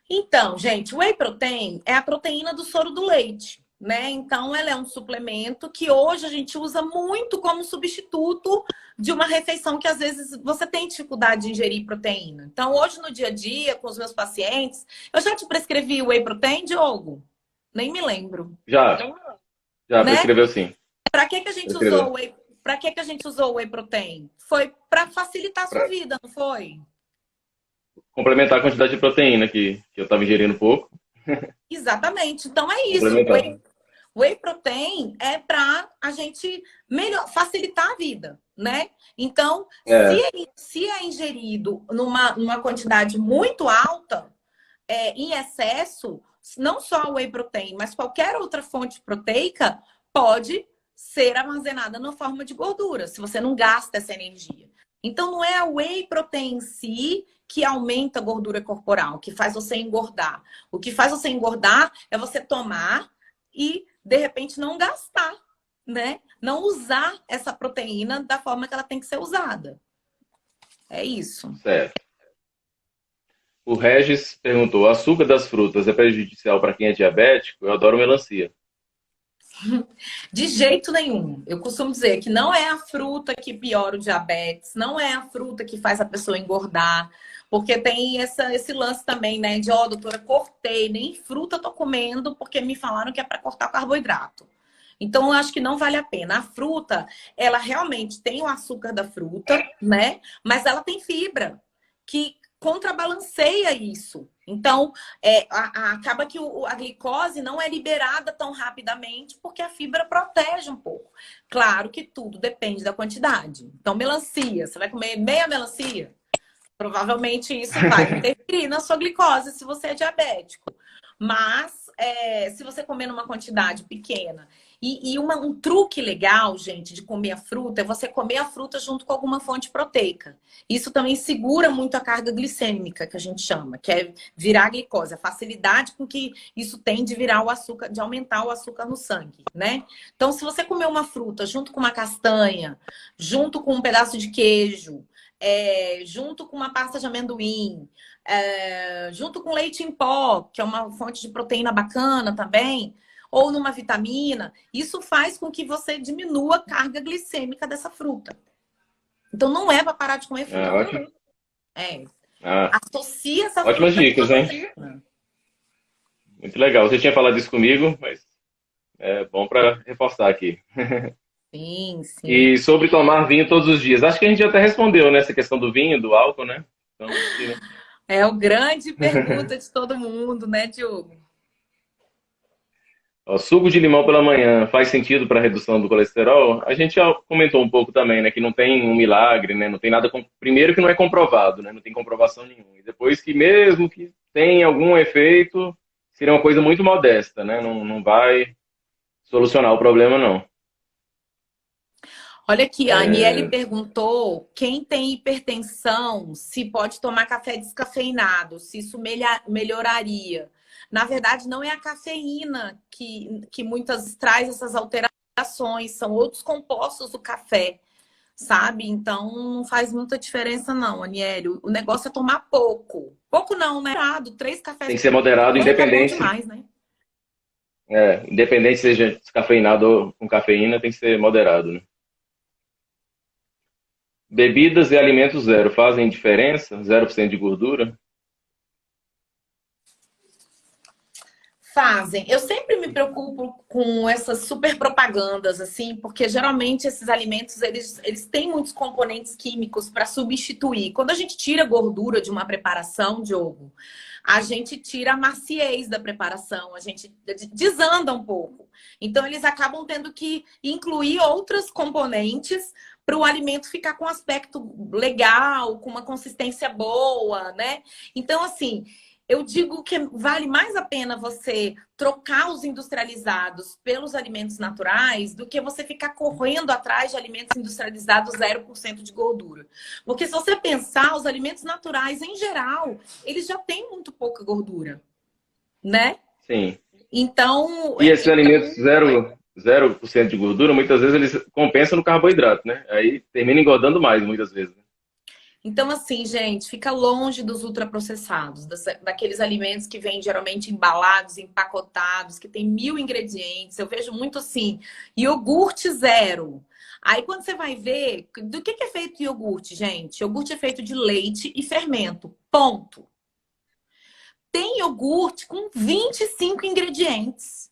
Então, gente, o whey protein é a proteína do soro do leite, né? Então, ela é um suplemento que hoje a gente usa muito como substituto de uma refeição que às vezes você tem dificuldade de ingerir proteína. Então, hoje no dia a dia, com os meus pacientes, eu já te prescrevi o whey protein, Diogo? Nem me lembro, Já né? prescreveu sim. Para que a gente usou Prescreveu. o whey? Para que a gente usou o whey protein? Foi para facilitar a sua Pra vida, não foi? complementar a quantidade de proteína que eu estava ingerindo pouco. Exatamente. Então é isso. Complementar. Whey protein é para a gente facilitar a vida, né? Então, É, se é ingerido numa quantidade muito alta, em excesso, não só o whey protein, mas qualquer outra fonte proteica pode ser armazenada na forma de gordura, se você não gasta essa energia. Então, não é a whey protein em si que aumenta a gordura corporal, que faz você engordar. O que faz você engordar é você tomar e, de repente, não gastar, né? Não usar essa proteína da forma que ela tem que ser usada. É isso. certo. O Regis perguntou: o açúcar das frutas é prejudicial para quem é diabético? Eu adoro melancia. De jeito nenhum. Eu costumo dizer que não é a fruta que piora o diabetes, não é a fruta que faz a pessoa engordar, porque tem esse lance também, né? De, doutora, cortei, nem fruta tô comendo porque me falaram que é para cortar carboidrato. Então, eu acho que não vale a pena. A fruta, ela realmente tem o açúcar da fruta, né? Mas ela tem fibra, que contrabalanceia isso. Então, acaba que a glicose não é liberada tão rapidamente porque a fibra protege um pouco. Claro que tudo depende da quantidade. Então, melancia, você vai comer meia melancia? Provavelmente isso vai interferir na sua glicose se você é diabético. Mas, se você comer numa quantidade pequena E um truque legal, gente, de comer a fruta é você comer a fruta junto com alguma fonte proteica. Isso também segura muito a carga glicêmica, que a gente chama, que é virar a glicose, a facilidade com que isso tem de virar o açúcar, de aumentar o açúcar no sangue, né? Então, se você comer uma fruta junto com uma castanha, junto com um pedaço de queijo, junto com uma pasta de amendoim, junto com leite em pó, que é uma fonte de proteína bacana também, ou numa vitamina, isso faz com que você diminua a carga glicêmica dessa fruta. Então não é para parar de comer fruta. Ótimo. Associa essa Ótimas fruta dicas, com a hein? proteína. Muito legal. Você tinha falado isso comigo, mas é bom para reforçar aqui. Sim, sim. E sobre tomar vinho todos os dias. Acho que a gente até respondeu nessa questão do vinho, do álcool, né? Então, É o grande pergunta de todo mundo, né, Diogo? ó, suco de limão pela manhã faz sentido para redução do colesterol? A gente já comentou um pouco também, né? Que não tem um milagre, né? Não tem nada. Primeiro que não é comprovado, né? Não tem comprovação nenhuma. E depois que mesmo que tenha algum efeito, seria uma coisa muito modesta, né? Não vai solucionar o problema, não. Olha aqui, a Aniele perguntou quem tem hipertensão se pode tomar café descafeinado, se isso melhoraria. Na verdade, não é a cafeína que muitas traz essas alterações, são outros compostos do café, sabe? Então, não faz muita diferença não, Aniele. O negócio é tomar pouco. Pouco não, né? 3 cafés Tem que ser moderado, por dia tá bom independente. demais, né? Independente seja descafeinado ou com cafeína, tem que ser moderado, né? Bebidas e alimentos zero fazem diferença? 0% de gordura? Fazem. Eu sempre me preocupo com essas super propagandas, assim, porque geralmente esses alimentos, eles têm muitos componentes químicos para substituir. Quando a gente tira gordura de uma preparação, Diogo, a gente tira a maciez da preparação, a gente desanda um pouco. Então, eles acabam tendo que incluir outros componentes para o alimento ficar com um aspecto legal, com uma consistência boa, né? Então, assim, eu digo que vale mais a pena você trocar os industrializados pelos alimentos naturais do que você ficar correndo atrás de alimentos industrializados 0% de gordura. Porque se você pensar, os alimentos naturais, em geral, eles já têm muito pouca gordura, né? Sim. Então... E esses alimentos 0% de gordura, muitas vezes eles compensam no carboidrato, né? Aí termina engordando mais, muitas vezes. Então, assim, gente, fica longe dos ultraprocessados, daqueles alimentos que vêm geralmente embalados, empacotados, que tem 1000 ingredientes. Eu vejo muito assim, iogurte zero. Aí, quando você vai ver, do que é feito iogurte, gente? Iogurte é feito de leite e fermento, ponto. Tem iogurte com 25 ingredientes.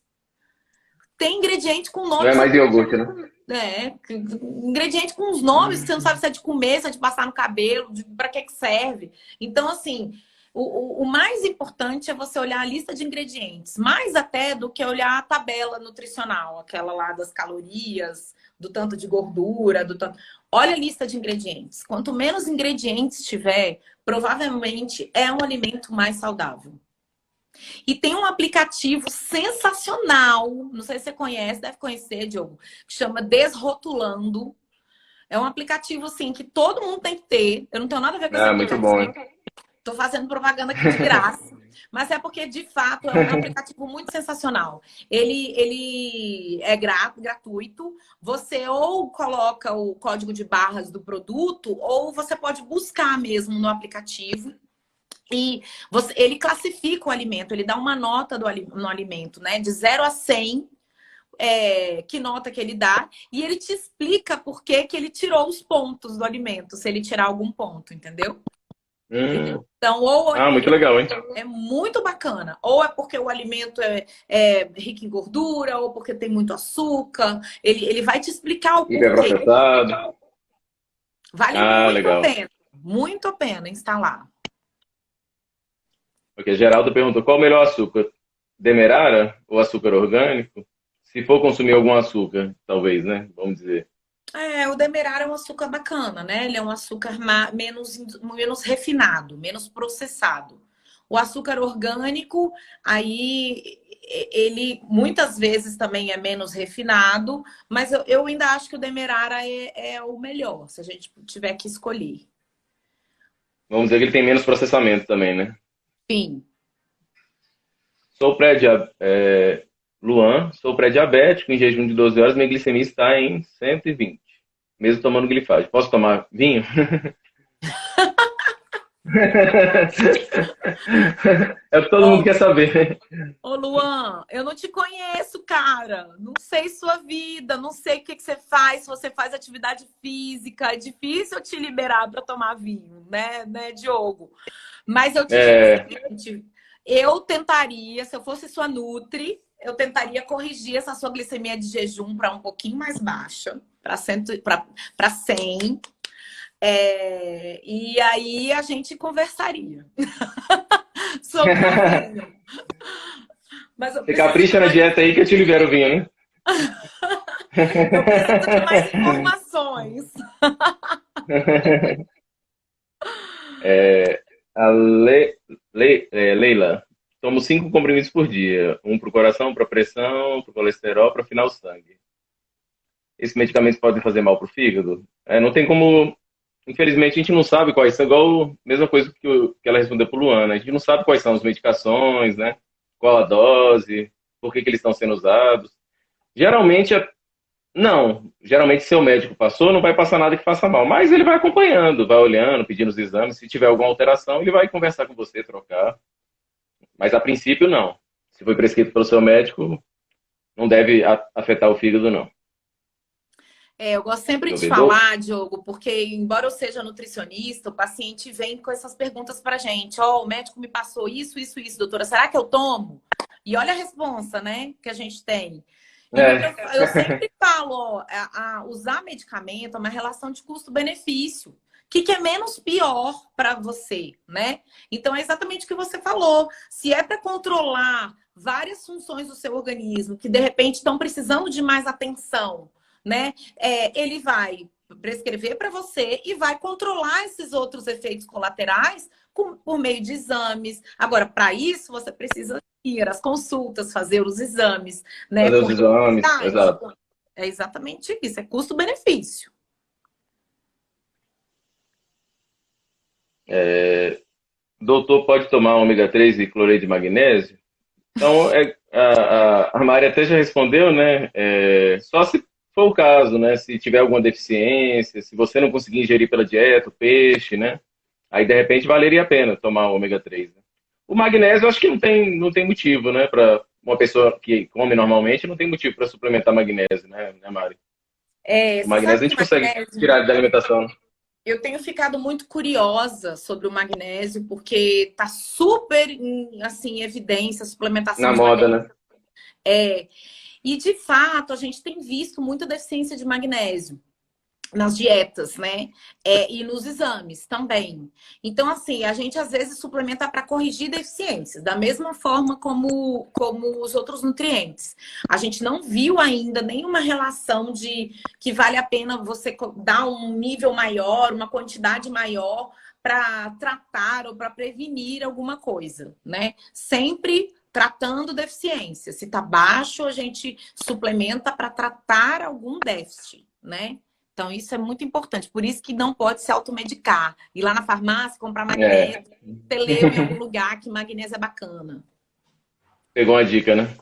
Tem ingrediente com Não nomes... é mais iogurte, né? Ingrediente com os nomes que você não sabe se é de comer, se é de passar no cabelo, para que serve. Então, assim, o mais importante é você olhar a lista de ingredientes, mais até do que olhar a tabela nutricional, aquela lá das calorias, do tanto de gordura, do tanto... Olha a lista de ingredientes. Quanto menos ingredientes tiver, provavelmente é um alimento mais saudável. E tem um aplicativo sensacional, não sei se você conhece, deve conhecer, Diogo, que chama Desrotulando. É um aplicativo, assim, que todo mundo tem que ter. Eu não tenho nada a ver com esse Muito aplicativo. bom, hein? Tô fazendo propaganda aqui de graça. Mas é porque, de fato, é um aplicativo muito sensacional. Ele é gratuito. Você ou coloca o código de barras do produto, ou você pode buscar mesmo no aplicativo. E ele classifica o alimento, ele dá uma nota no alimento, né? De 0 a 100, que nota que ele dá. E ele te explica por que que ele tirou os pontos do alimento, se ele tirar algum ponto, entendeu? Então, muito legal, hein? É muito bacana. Ou é porque o alimento é rico em gordura, ou porque tem muito açúcar. Ele vai te explicar o porquê. Hiperprocessado. Vale muito legal. a pena. Muito a pena instalar. Porque Geraldo perguntou qual o melhor açúcar? Demerara ou açúcar orgânico? Se for consumir algum açúcar, talvez, né? Vamos dizer. O Demerara é um açúcar bacana, né? Ele é um açúcar menos refinado, menos processado. O açúcar orgânico, aí ele muitas vezes também é menos refinado, mas eu ainda acho que o Demerara é o melhor, se a gente tiver que escolher. Vamos dizer que ele tem menos processamento também, né? Sim. Sou Luan, sou pré-diabético, em jejum de 12 horas, minha glicemia está em 120, mesmo tomando glifage. Posso tomar vinho? É o que todo mundo Ô, quer saber. ô, Luan, eu não te conheço, cara. Não sei sua vida, não sei o que que você faz, se você faz atividade física. É difícil eu te liberar para tomar vinho, né, Diogo? Mas eu te digo o É, seguinte, eu tentaria, se eu fosse sua Nutri, eu tentaria corrigir essa sua glicemia de jejum para um pouquinho mais baixa, para 100. E aí a gente conversaria sobre o vinho. Mas eu você preciso de capricha na mais, dieta aí que eu te libero o vinho, né? eu preciso de mais informações. Leila, tomo 5 comprimidos por dia. Um para o coração, para pressão, para o colesterol, para afinar o sangue. Esses medicamentos podem fazer mal para o fígado? Não tem como. Infelizmente, a gente não sabe quais são. Igual mesma coisa que ela respondeu para o Luana. A gente não sabe quais são as medicações, né? Qual a dose, por que eles estão sendo usados. Geralmente, não. Geralmente, seu médico passou, não vai passar nada que faça mal. Mas ele vai acompanhando, vai olhando, pedindo os exames. Se tiver alguma alteração, ele vai conversar com você, trocar. Mas a princípio, não. Se foi prescrito pelo seu médico, não deve afetar o fígado, não. Eu gosto sempre Deixa eu de ver. falar, Diogo, porque embora eu seja nutricionista, o paciente vem com essas perguntas pra gente. Ó, o médico me passou isso, isso, isso, doutora. Será que eu tomo? E olha a resposta, né, que a gente tem. Então, É, eu sempre falo, ó, usar medicamento é uma relação de custo-benefício. O que é menos pior para você, né? Então, é exatamente o que você falou. Se é para controlar várias funções do seu organismo que, de repente, estão precisando de mais atenção, né? Ele vai prescrever para você e vai controlar esses outros efeitos colaterais por meio de exames. Agora, para isso, você precisa ir às consultas, fazer os exames, né? fazer os Porque exames, exato. é exatamente isso, é custo-benefício. Doutor, pode tomar ômega 3 e cloreto de magnésio? Então, a Mari até já respondeu, né? Só se for o caso, né? Se tiver alguma deficiência, se você não conseguir ingerir pela dieta, o peixe, né? Aí, de repente, valeria a pena tomar o ômega 3, né? O magnésio, eu acho que não tem motivo, né? Para uma pessoa que come normalmente, não tem motivo para suplementar magnésio, né, Mari? O Você magnésio sabe a que gente o consegue magnésio. tirar da alimentação. Eu tenho ficado muito curiosa sobre o magnésio, porque está super assim, em evidência a suplementação Na de moda, magnésio. né? É, e de fato, a gente tem visto muita deficiência de magnésio nas dietas, né? E nos exames também. Então, assim, a gente às vezes suplementa para corrigir deficiências, da mesma forma como os outros nutrientes. A gente não viu ainda nenhuma relação de que vale a pena você dar um nível maior, uma quantidade maior para tratar ou para prevenir alguma coisa, né? Sempre tratando deficiência. Se tá baixo, a gente suplementa para tratar algum déficit, né? Então, isso é muito importante. Por isso que não pode se automedicar. Ir lá na farmácia, comprar É, magnésio. Você leu em algum lugar que magnésio é bacana. pegou uma dica, né?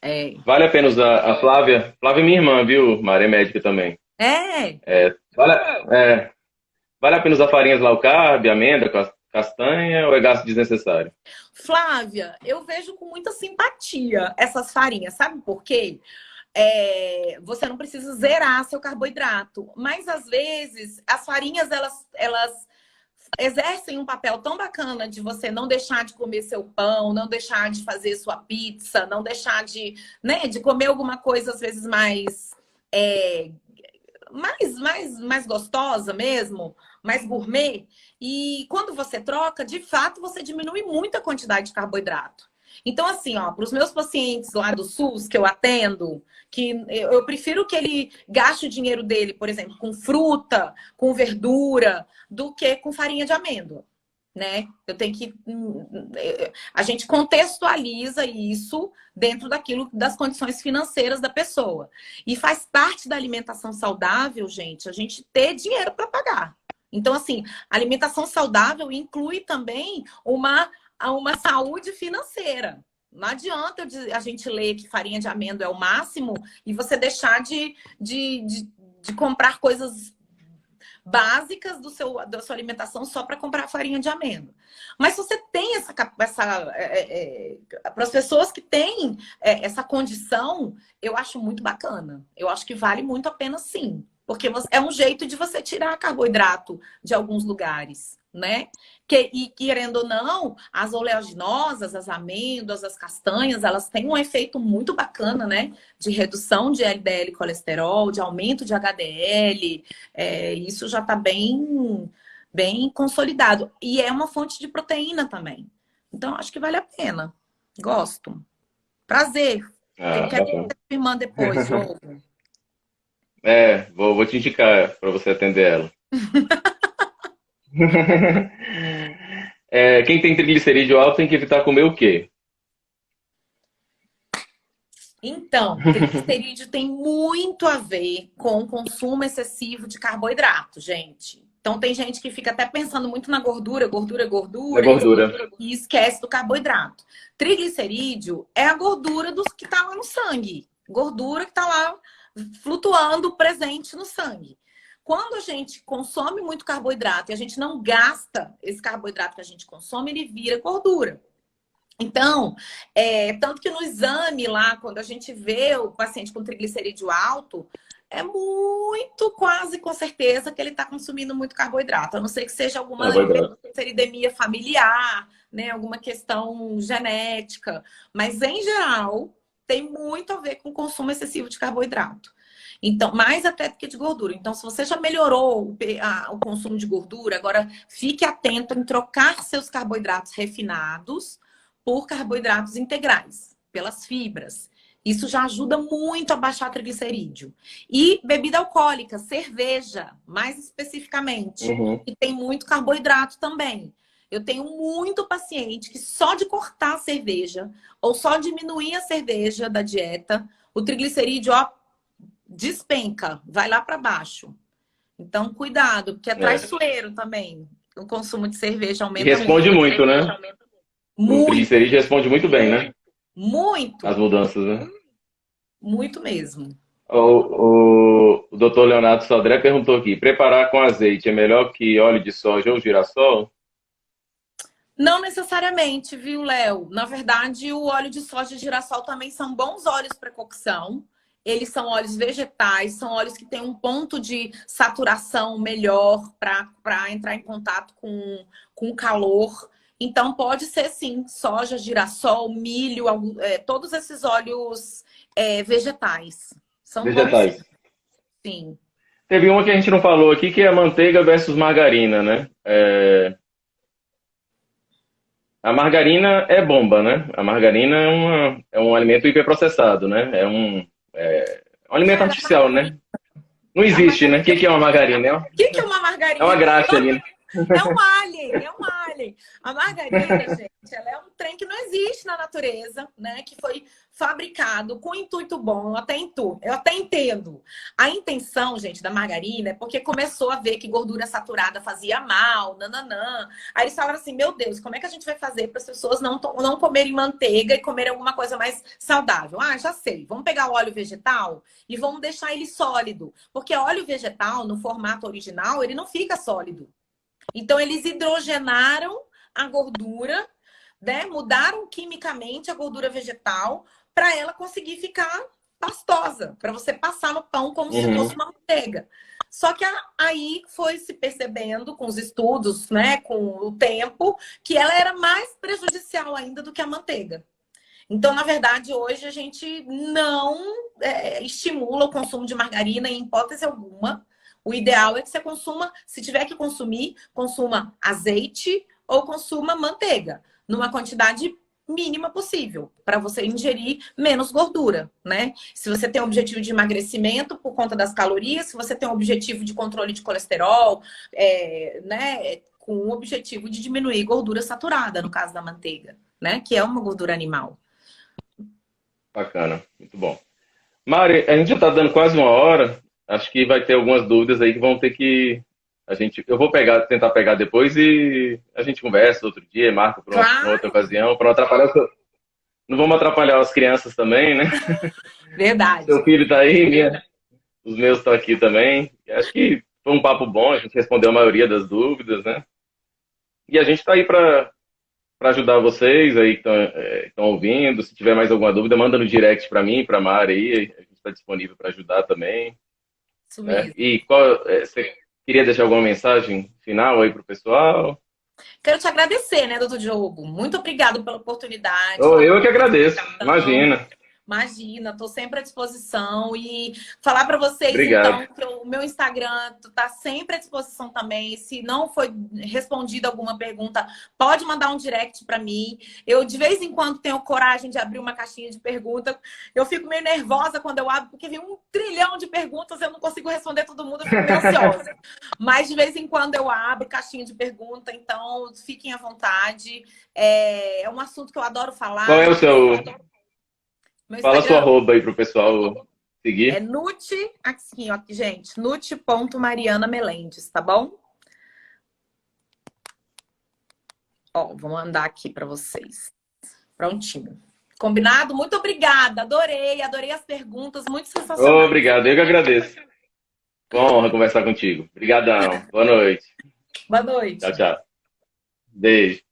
É. Vale a pena usar a Flávia? Flávia é minha irmã, viu? Maria é médica também. É. Vale, é, vale a pena usar farinhas low carb, amêndoa, castanha ou é gasto desnecessário? Flávia, eu vejo com muita simpatia essas farinhas. Sabe por quê? Você não precisa zerar seu carboidrato. Mas, às vezes, as farinhas, elas exercem um papel tão bacana de você não deixar de comer seu pão, não deixar de fazer sua pizza, não deixar de, né, de comer alguma coisa às vezes é, mais gostosa mesmo, mais gourmet. E quando você troca, de fato, você diminui muito a quantidade de carboidrato. Então, assim, ó, para os meus pacientes lá do SUS que eu atendo, que eu prefiro que ele gaste o dinheiro dele, por exemplo, com fruta, com verdura, do que com farinha de amêndoa. né? Eu tenho que... A gente contextualiza isso dentro daquilo, das condições financeiras da pessoa. E faz parte da alimentação saudável, gente, a gente ter dinheiro para pagar. Então, assim, alimentação saudável inclui também uma saúde financeira. Não adianta a gente ler que farinha de amêndoa é o máximo e você deixar de comprar coisas básicas da sua alimentação só para comprar farinha de amêndoa. Mas se você tem para as pessoas que têm essa condição, eu acho muito bacana. Eu acho que vale muito a pena, sim. Porque é um jeito de você tirar carboidrato de alguns lugares, né? E querendo ou não, as oleaginosas, as amêndoas, as castanhas, elas têm um efeito muito bacana, né? De redução de LDL colesterol, de aumento de HDL. Isso já está bem consolidado. E é uma fonte de proteína também. Então, acho que vale a pena. Gosto. Prazer. Quero que você me mande depois, Diogo. Vou te indicar para você atender ela. Quem tem triglicerídeo alto tem que evitar comer o quê? Então, triglicerídeo tem muito a ver com o consumo excessivo de carboidrato, gente. Então, tem gente que fica até pensando muito na gordura, e esquece do carboidrato. Triglicerídeo é a gordura que está lá no sangue. Gordura que está lá flutuando presente no sangue. Quando a gente consome muito carboidrato e a gente não gasta esse carboidrato que a gente consome, ele vira gordura. Então, tanto que no exame lá, quando a gente vê o paciente com triglicerídeo alto, é muito, quase com certeza que ele está consumindo muito carboidrato. A não ser que seja alguma hipertrigliceridemia familiar, né? Alguma questão genética. Mas, em geral, tem muito a ver com o consumo excessivo de carboidrato. Então, mais até do que de gordura. Então, se você já melhorou o consumo de gordura, agora fique atento em trocar seus carboidratos refinados por carboidratos integrais, pelas fibras. Isso já ajuda muito a baixar triglicerídeo. E bebida alcoólica, cerveja, mais especificamente, que tem muito carboidrato também. Eu tenho muito paciente que só de cortar a cerveja ou só diminuir a cerveja da dieta, o triglicerídeo, despenca, vai lá para baixo. Então, cuidado, porque é traiçoeiro também. O consumo de cerveja aumenta muito. E responde muito, né? O triglicerídeo responde muito bem, né? Muito. As mudanças, né? Muito mesmo. O doutor Leonardo Sodré perguntou aqui, preparar com azeite é melhor que óleo de soja ou girassol? Não necessariamente, viu, Léo? Na verdade, o óleo de soja e girassol também são bons óleos para cocção. Eles são óleos vegetais, são óleos que têm um ponto de saturação melhor para entrar em contato com o calor. Então, pode ser, sim, soja, girassol, milho, todos esses óleos vegetais. São vegetais. Bons, sim. Teve uma que a gente não falou aqui, que é manteiga versus margarina, né? A margarina é bomba, né? A margarina é um alimento hiperprocessado, né? É um alimento artificial, né? Não existe, né? O que é uma margarina? O que é uma margarina? É uma graxa ali, né? É um alien. A margarina, gente, ela é um trem que não existe na natureza, né? Que foi fabricado com intuito bom, eu até entendo. A intenção, gente, da margarina é porque começou a ver que gordura saturada fazia mal, nananã. Aí eles falaram assim, meu Deus, como é que a gente vai fazer para as pessoas não comerem manteiga e comerem alguma coisa mais saudável? Ah, já sei, vamos pegar o óleo vegetal e vamos deixar ele sólido. Porque óleo vegetal, no formato original, ele não fica sólido. Então, eles hidrogenaram a gordura, né? Mudaram quimicamente a gordura vegetal para ela conseguir ficar pastosa, para você passar no pão como se fosse uma manteiga. Só que aí foi se percebendo com os estudos, né, com o tempo, que ela era mais prejudicial ainda do que a manteiga. Então, na verdade, hoje a gente não estimula o consumo de margarina em hipótese alguma. O ideal é que você consuma, se tiver que consumir, consuma azeite ou consuma manteiga, numa quantidade mínima possível, para você ingerir menos gordura, né? Se você tem um objetivo de emagrecimento por conta das calorias, se você tem um objetivo de controle de colesterol, né? com o objetivo de diminuir gordura saturada, no caso da manteiga, né? Que é uma gordura animal. Bacana, muito bom. Mari, a gente já está dando quase 1 hora. Acho que vai ter algumas dúvidas aí que vão ter que eu vou tentar pegar depois e a gente conversa outro dia, marca para uma outra Claro, ocasião, para não atrapalhar. Não vamos atrapalhar as crianças também, né? verdade. Seu filho está aí, os meus estão aqui também. Acho que foi um papo bom, a gente respondeu a maioria das dúvidas, né? E a gente está aí para ajudar vocês aí que estão ouvindo. Se tiver mais alguma dúvida, manda no direct para mim, para a Mari aí. A gente está disponível para ajudar também. Isso Né? mesmo. E você queria deixar alguma mensagem final aí para o pessoal? Quero te agradecer, né, doutor Diogo? Muito obrigado pela oportunidade. Eu é que agradeço, imagina. Imagina, estou sempre à disposição e falar para vocês, Obrigado. então, que o meu Instagram está sempre à disposição também. Se não foi respondida alguma pergunta, pode mandar um direct para mim. Eu, de vez em quando, tenho coragem de abrir uma caixinha de perguntas. Eu fico meio nervosa quando eu abro, porque vem 1 trilhão de perguntas, eu não consigo responder todo mundo, eu fico meio ansiosa. Mas, de vez em quando, eu abro caixinha de pergunta, então, fiquem à vontade. É um assunto que eu adoro falar. Qual é o seu... Meu Fala sua Instagram arroba aí pro pessoal seguir. é Nute, aqui, ó, gente, Nute.Mariana Melendes, tá bom? Ó, vou mandar aqui para vocês. Prontinho. Combinado? Muito obrigada, adorei as perguntas, muito sensacional. Obrigado, eu que agradeço. Uma honra conversar contigo. Obrigadão. Boa noite. Boa noite. Tchau, tchau. Beijo.